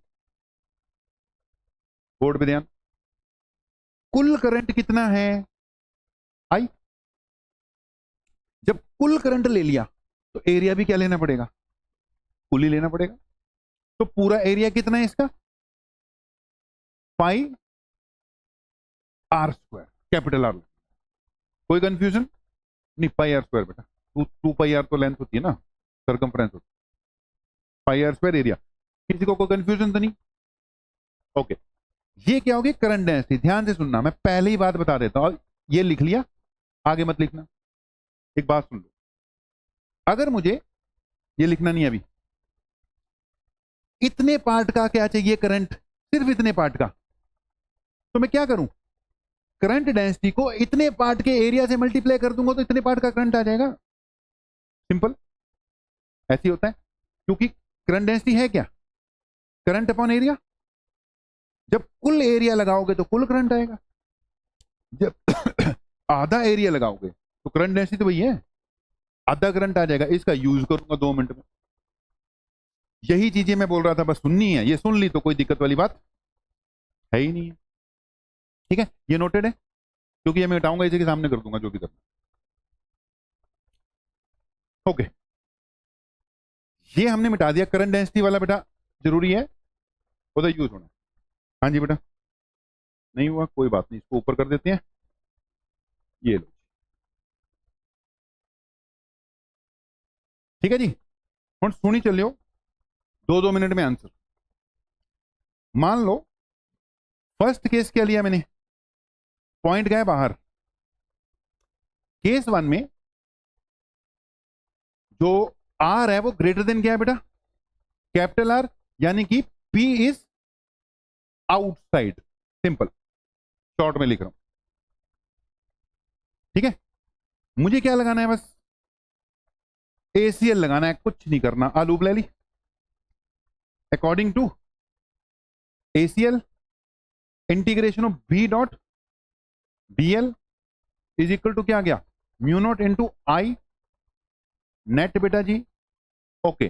बोर्ड पे ध्यान, कुल करंट कितना है? आई। जब कुल करंट ले लिया तो एरिया भी क्या लेना पड़ेगा? कुल ही लेना पड़ेगा। तो पूरा एरिया कितना है इसका? पाई आर स्क्वायर, कैपिटल आर। कोई कंफ्यूजन नहीं? पाई आर स्क्वायर बेटा, टू पाई आर तो लेंथ होती है ना, सर्कमफ्रेंस होती है, पाई आर स्क्वायर एरिया। किसी को कोई कंफ्यूजन तो नहीं? ओके, ये क्या होगी? Current density. ध्यान से सुनना, मैं पहले ही बात बता देता हूं, ये लिख लिया, आगे मत लिखना। एक बात सुन लो, अगर मुझे ये लिखना नहीं अभी, इतने पार्ट का क्या चाहिए करंट, सिर्फ इतने पार्ट का, तो मैं क्या करूं? करंट डेंसिटी को इतने पार्ट के एरिया से मल्टीप्लाई कर दूंगा तो इतने पार्ट का करंट आ जाएगा। सिंपल, ऐसे ही होता है। क्योंकि करंट डेंसिटी है क्या? Current upon area. जब कुल एरिया लगाओगे तो कुल करंट आएगा, जब आधा एरिया लगाओगे तो करंट डेंसिटी तो वही है, आधा करंट आ जाएगा। इसका यूज करूंगा 2 मिनट में। यही चीजें मैं बोल रहा था, बस सुननी है। ये सुन ली तो कोई दिक्कत वाली बात है ही नहीं है। ठीक है, ये नोटेड है, क्योंकि ये मैं हटाऊंगा, इसी के सामने कर दूंगा जो भी करना। ओके, ये हमने मिटा दिया। करंट डेंसिटी वाला बेटा जरूरी है, उधर यूज होना। हाँ जी बेटा, नहीं हुआ कोई बात नहीं, इसको ऊपर कर देते हैं। ये लो, ठीक है जी। हम सुनी चलियो, 2-2 मिनट में आंसर। मान लो फर्स्ट केस क्या लिया मैंने, पॉइंट गए बाहर। केस 1 में जो आर है वो ग्रेटर देन क्या है बेटा? कैपिटल आर, यानी कि P is outside. Simple, short में लिख रहा हूं। ठीक है, मुझे क्या लगाना है? बस एसीएल लगाना है, कुछ नहीं करना। आलूब ले ली, according to ACL integration of B dot dl is equal to क्या गया? Mu naught into I net बेटा जी। ओके,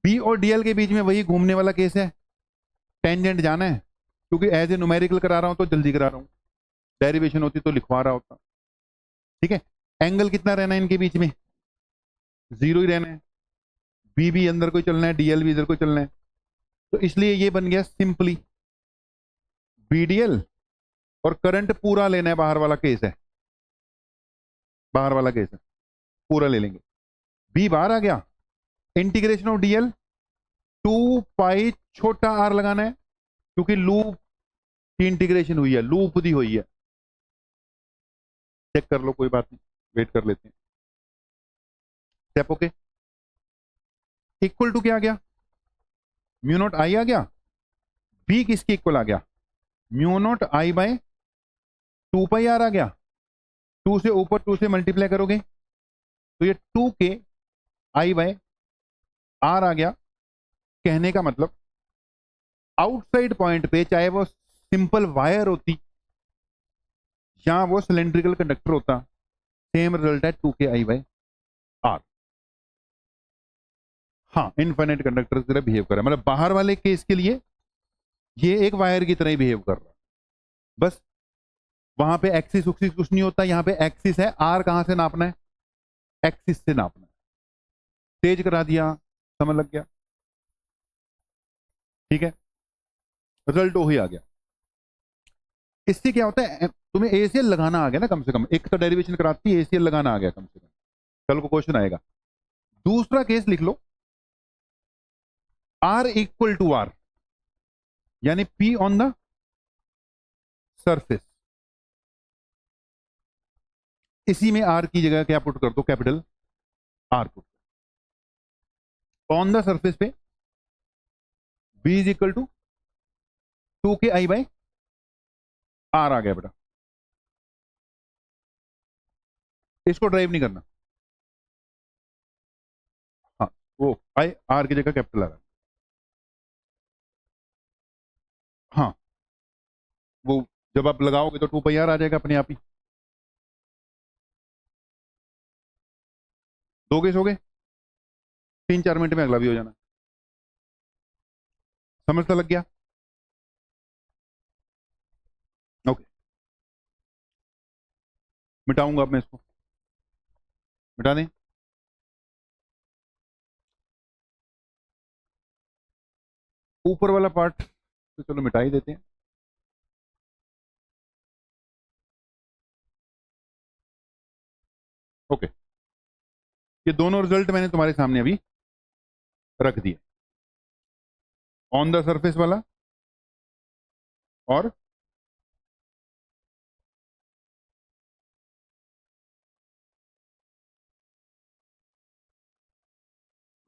बी और डीएल के बीच में वही घूमने वाला केस है, टेंजेंट जाना है। क्योंकि एज ए न्यूमेरिकल करा रहा हूं तो जल्दी करा रहा हूं, डेरिवेशन होती तो लिखवा रहा होता। ठीक है, एंगल कितना रहना है इनके बीच में? 0 ही रहना है। बी भी अंदर को चलना है, डीएल भी इधर को चलना है, तो इसलिए ये बन गया सिंपली बीडीएल। और करंट पूरा लेना है, बाहर वाला केस है, बाहर वाला केस है, पूरा ले लेंगे। बी बाहर आ गया, इंटीग्रेशन ऑफ डीएल 2 पाई छोटा आर लगाना है, क्योंकि लूप की इंटीग्रेशन हुई है, लूप दी हुई है। चेक कर लो, कोई बात नहीं, वेट कर लेते हैं। स्टेप ओके, इक्वल टू क्या आ गया? म्यू नॉट आई आ गया। बी किसके इक्वल आ गया? Mu naught I by 2 pi r आ गया। 2 से ऊपर 2 से मल्टीप्लाई करोगे तो ये 2 के आई बाय आर आ गया। कहने का मतलब आउटसाइड पॉइंट पे, चाहे वो सिंपल वायर होती या वो सिलेंड्रिकल कंडक्टर होता, सेम रिजल्ट है 2 के आई बाय आर। हाँ, इनफाइनाइट कंडक्टर की तरह बिहेव कर रहा है, मतलब बाहर वाले केस के लिए ये एक वायर की तरह ही बिहेव कर रहा है। बस वहां पे एक्सिस उक्सिस कुछ नहीं होता, यहां पे एक्सिस है। आर कहां से नापना है? एक्सिस से नापना है। तेज करा दिया, समझ लग गया? ठीक है, रिजल्ट वही आ गया। इससे क्या होता है, तुम्हें एसीएल लगाना आ गया ना, कम से कम एक तो डेरिवेशन कराती है, एसीएल लगाना आ गया कम से कम, कल को क्वेश्चन आएगा। दूसरा केस लिख लो, आर इक्वल टू आर, यानी पी ऑन द सरफेस। इसी में आर की जगह क्या पुट कर दो? Capital R put. On the surface पे B is equal to 2 k i/r आ गया बेटा। इसको ड्राइव नहीं करना। हाँ, वो आई आर की जगह कैपिटल आ रहा है। हाँ, वो जब आप लगाओगे तो 2 π r आ जाएगा अपने आप ही। दो केस हो गए, 3-4 मिनट में अगला भी हो जाना। समझ तो लग गया? ओके, मिटाऊंगा अब मैं इसको। मिटा दें? ऊपर वाला पार्ट तो चलो मिटा ही देते हैं। ओके, ये दोनों रिजल्ट मैंने तुम्हारे सामने अभी रख दिए, ऑन द सरफेस वाला और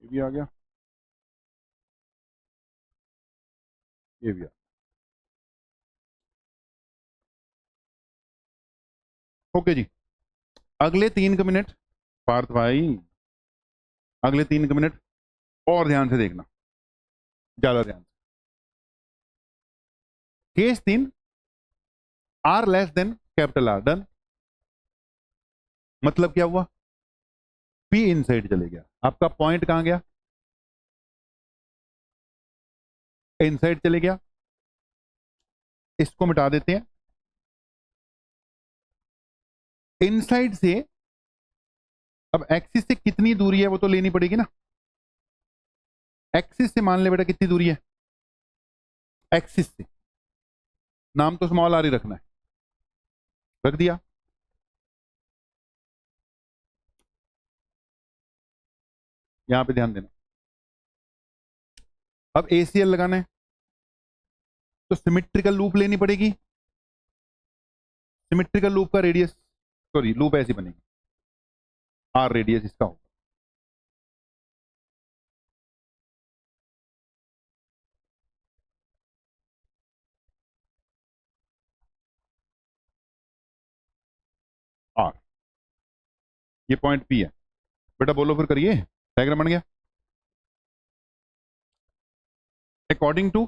ये भी आ गया, ये भी आ। ओके जी, अगले 3 मिनट पार्थ भाई, अगले 3 मिनट और ध्यान से देखना, ज्यादा ध्यान से। Case 3, R less than capital R, done. मतलब क्या हुआ? पी इनसाइड चले गया। आपका पॉइंट कहां गया? इनसाइड चले गया। इसको मिटा देते हैं। इनसाइड से अब एक्सिस से कितनी दूरी है वो तो लेनी पड़ेगी ना। एक्सिस से मान ले बेटा कितनी दूरी है? एक्सिस से नाम तो स्मॉल आर ही रखना है, रख दिया। यहां पे ध्यान देना। अब ACL लगाना है तो सिमेट्रिकल लूप लेनी पड़ेगी। सिमेट्रिकल लूप का रेडियस, सॉरी लूप ऐसी बनेगी, आर रेडियस इसका होगा। आर, ये पॉइंट पी है बेटा। बोलो फिर, करिए। डायग्राम बन गया। According to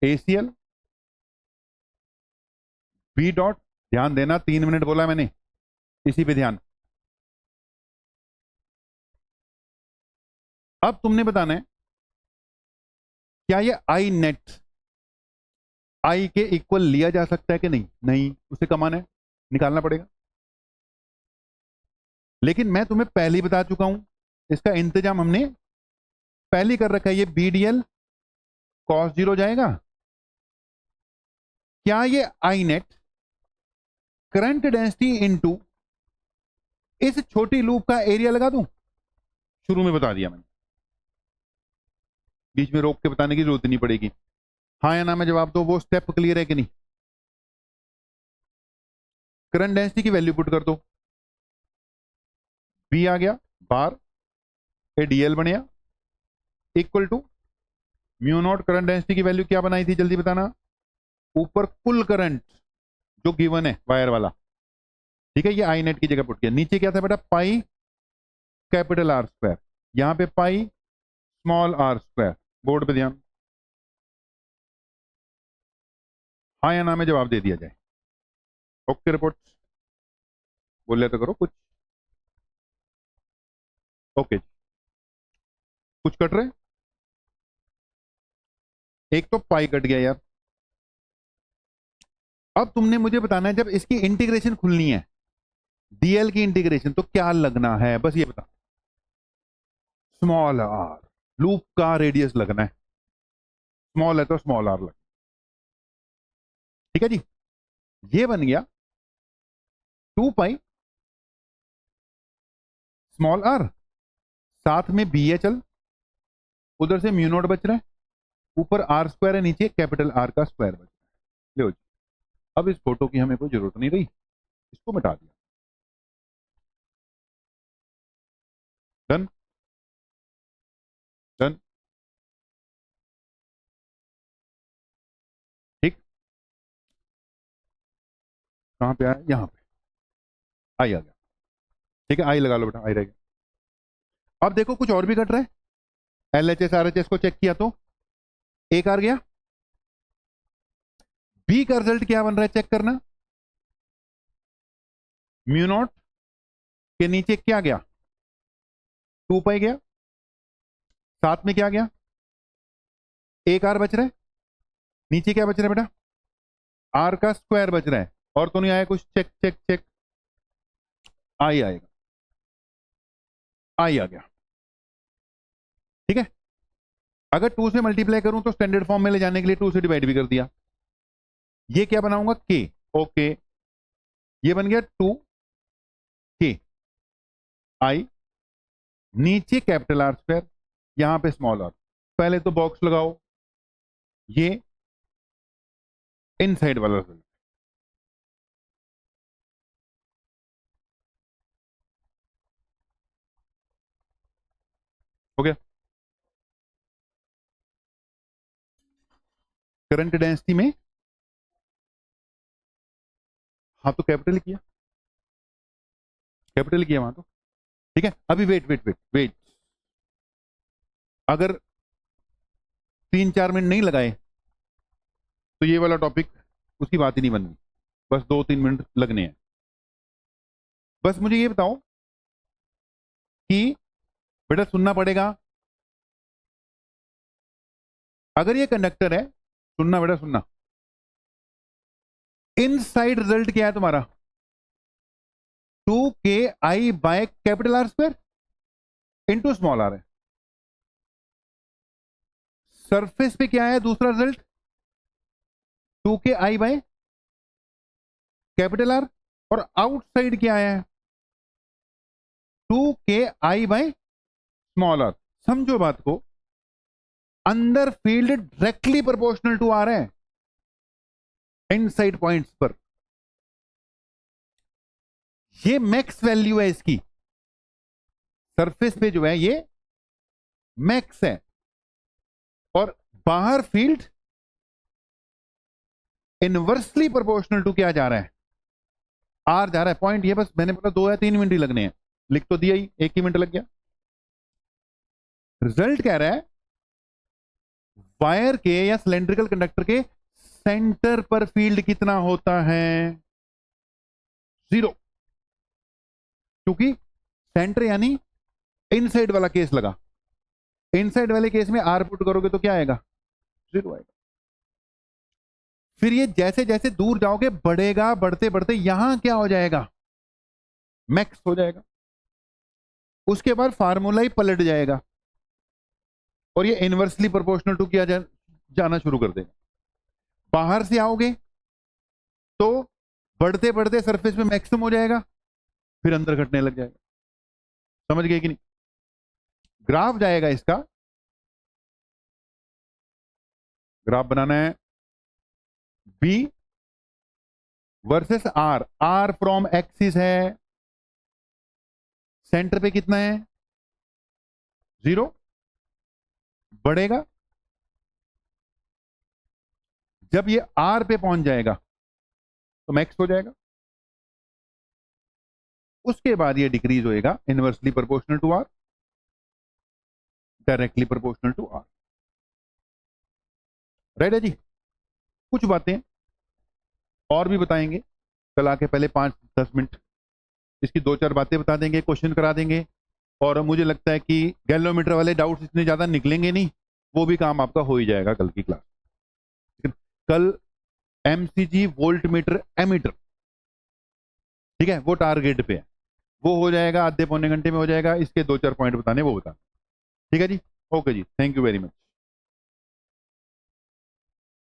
ACL B dot, ध्यान देना 3 मिनट बोला मैंने, इसी पे ध्यान। अब तुमने बताना है क्या ये आई नेट आई के इक्वल लिया जा सकता है कि नहीं? नहीं, उसे कमाना है, निकालना पड़ेगा। लेकिन मैं तुम्हें पहले ही बता चुका हूं, इसका इंतजाम हमने पहले ही कर रखा है। ये BDL cos 0 जाएगा। क्या ये आई नेट करंट डेंसिटी इनटू इस छोटी लूप का एरिया लगा दूं? शुरू में बता दिया मैंने, बीच में रोक के बताने की जरूरत नहीं पड़ेगी। हाँ या ना में जवाब दो, वो स्टेप क्लियर है कि नहीं? करंट डेंसिटी की वैल्यू पुट कर दो। बी आ गया बार, ए DL बनया equal to mu naught. Current density की वैल्यू क्या बनाई थी जल्दी बताना? ऊपर कुल करंट जो गिवन है वायर वाला, ठीक है, ये आई नेट की जगह पुट किया। नीचे क्या था बेटा? पाई कैपिटल आर स्क्वायर, यहां पे pi small R square. Board पे ध्यान। हाँ या ना में जवाब दे दिया जाए। ओके रिपोर्ट, बोले तो करो कुछ। ओके, कुछ कट रहे? एक तो पाई कट गया यार। अब तुमने मुझे बताना है जब इसकी इंटीग्रेशन खुलनी है, DL की इंटीग्रेशन, तो क्या लगना है? बस ये बता। स्मॉल आर, लूप का रेडियस लगना है। स्मॉल है तो स्मॉल आर लग। ठीक है जी, ये बन गया 2 पाई स्मॉल आर, साथ में बी है, चल उधर से म्यू नोट बच रहा है, ऊपर आर स्क्वायर है, नीचे कैपिटल आर का स्क्वायर बच रहा है। लो जी, अब इस फोटो की हमें कोई जरूरत नहीं रही, इसको मिटा दिया। Done done. ठीक, कहाँ पे आया, यहाँ पे आई आ गया। ठीक है, आई लगा लो बेटा, आई रहेगा। अब देखो कुछ और भी कट रहा है। LHS RHS को चेक किया तो एक आ गया। बी का रिजल्ट क्या बन रहा है चेक करना। म्यू नॉट के नीचे क्या गया, 2 पाई गया, साथ में क्या गया, एक आर बच रहा है, नीचे क्या बच रहा है बेटा, आर का स्क्वायर बच रहा है। और तो नहीं आया कुछ, चेक चेक चेक, आई आएगा, आई आ गया। ठीक है, अगर 2 से मल्टीप्लाई करूं तो स्टैंडर्ड फॉर्म में ले जाने के लिए 2 से डिवाइड भी कर दिया। ये क्या बनाऊंगा, के, ओके, ये बन गया 2 के आई, नीचे कैपिटल आर स्क्वायर, यहां पे स्मॉल आर। पहले तो बॉक्स लगाओ, ये इनसाइड वाला रिजल्ट। हो गया। करंट डेंसिटी में, हाँ तो कैपिटल किया, कैपिटल किया वहां तो। ठीक है, अभी वेट वेट वेट वेट, अगर 3-4 मिनट नहीं लगाए तो ये वाला टॉपिक उसकी बात ही नहीं बननी। बस 2-3 मिनट लगने हैं। बस मुझे ये बताओ कि बेटा सुनना पड़ेगा, अगर ये कंडक्टर है, सुनना बेटा सुनना, इनसाइड रिजल्ट क्या है तुम्हारा, 2KI by capital R square into small R है। सरफेस पे क्या है दूसरा result, 2KI by capital R, और आउटसाइड क्या है, 2KI बाय स्मॉल आर। समझो बात को, अंदर field directly proportional to R है इनसाइड पॉइंट्स पर। ये मैक्स वैल्यू है इसकी, सरफेस पे जो है ये मैक्स है, और बाहर फील्ड इनवर्सली प्रोपोर्शनल टू क्या जा रहा है, आर जा रहा है। पॉइंट ये, बस मैंने बोला 2 या 3 मिनट ही लगने हैं, लिख तो दिया ही, 1 ही मिनट लग गया। रिजल्ट कह रहा है वायर के या सिलेंड्रिकल कंडक्टर के सेंटर पर फील्ड कितना होता है, 0, क्योंकि सेंटर यानी इनसाइड वाला केस लगा। इनसाइड वाले केस में आर पुट करोगे तो क्या आएगा, 0 आएगा। फिर ये जैसे जैसे दूर जाओगे बढ़ेगा, बढ़ते बढ़ते यहां क्या हो जाएगा, मैक्स हो जाएगा। उसके बाद फार्मूला ही पलट जाएगा और ये इनवर्सली प्रोपोर्शनल टू किया जाना शुरू कर देगा। बाहर से आओगे तो बढ़ते बढ़ते सरफेस पे मैक्सिमम हो जाएगा, फिर अंदर घटने लग जाएगा। समझ गए कि नहीं। ग्राफ जाएगा इसका, ग्राफ बनाना है B versus R, R from axis है, सेंटर पे कितना है 0, बढ़ेगा, जब ये आर पे पहुंच जाएगा तो मैक्स हो जाएगा, उसके बाद ये डिक्रीज होएगा inversely proportional to R, directly proportional to R. Right है जी। कुछ बातें और भी बताएंगे कल आके, पहले 5-10 मिनट इसकी 2-4 बातें बता देंगे, क्वेश्चन करा देंगे। और मुझे लगता है कि गैलोमीटर वाले डाउट्स इतने ज्यादा निकलेंगे नहीं, वो भी काम आपका हो ही जाएगा कल की क्लास। कल MCG वोल्ट मीटर एमीटर, ठीक है, वो टारगेट पे है, वो हो जाएगा आधे पौने घंटे में हो जाएगा। इसके 2-4 पॉइंट बताने वो बता। ठीक है जी, ओके जी, थैंक यू वेरी मच।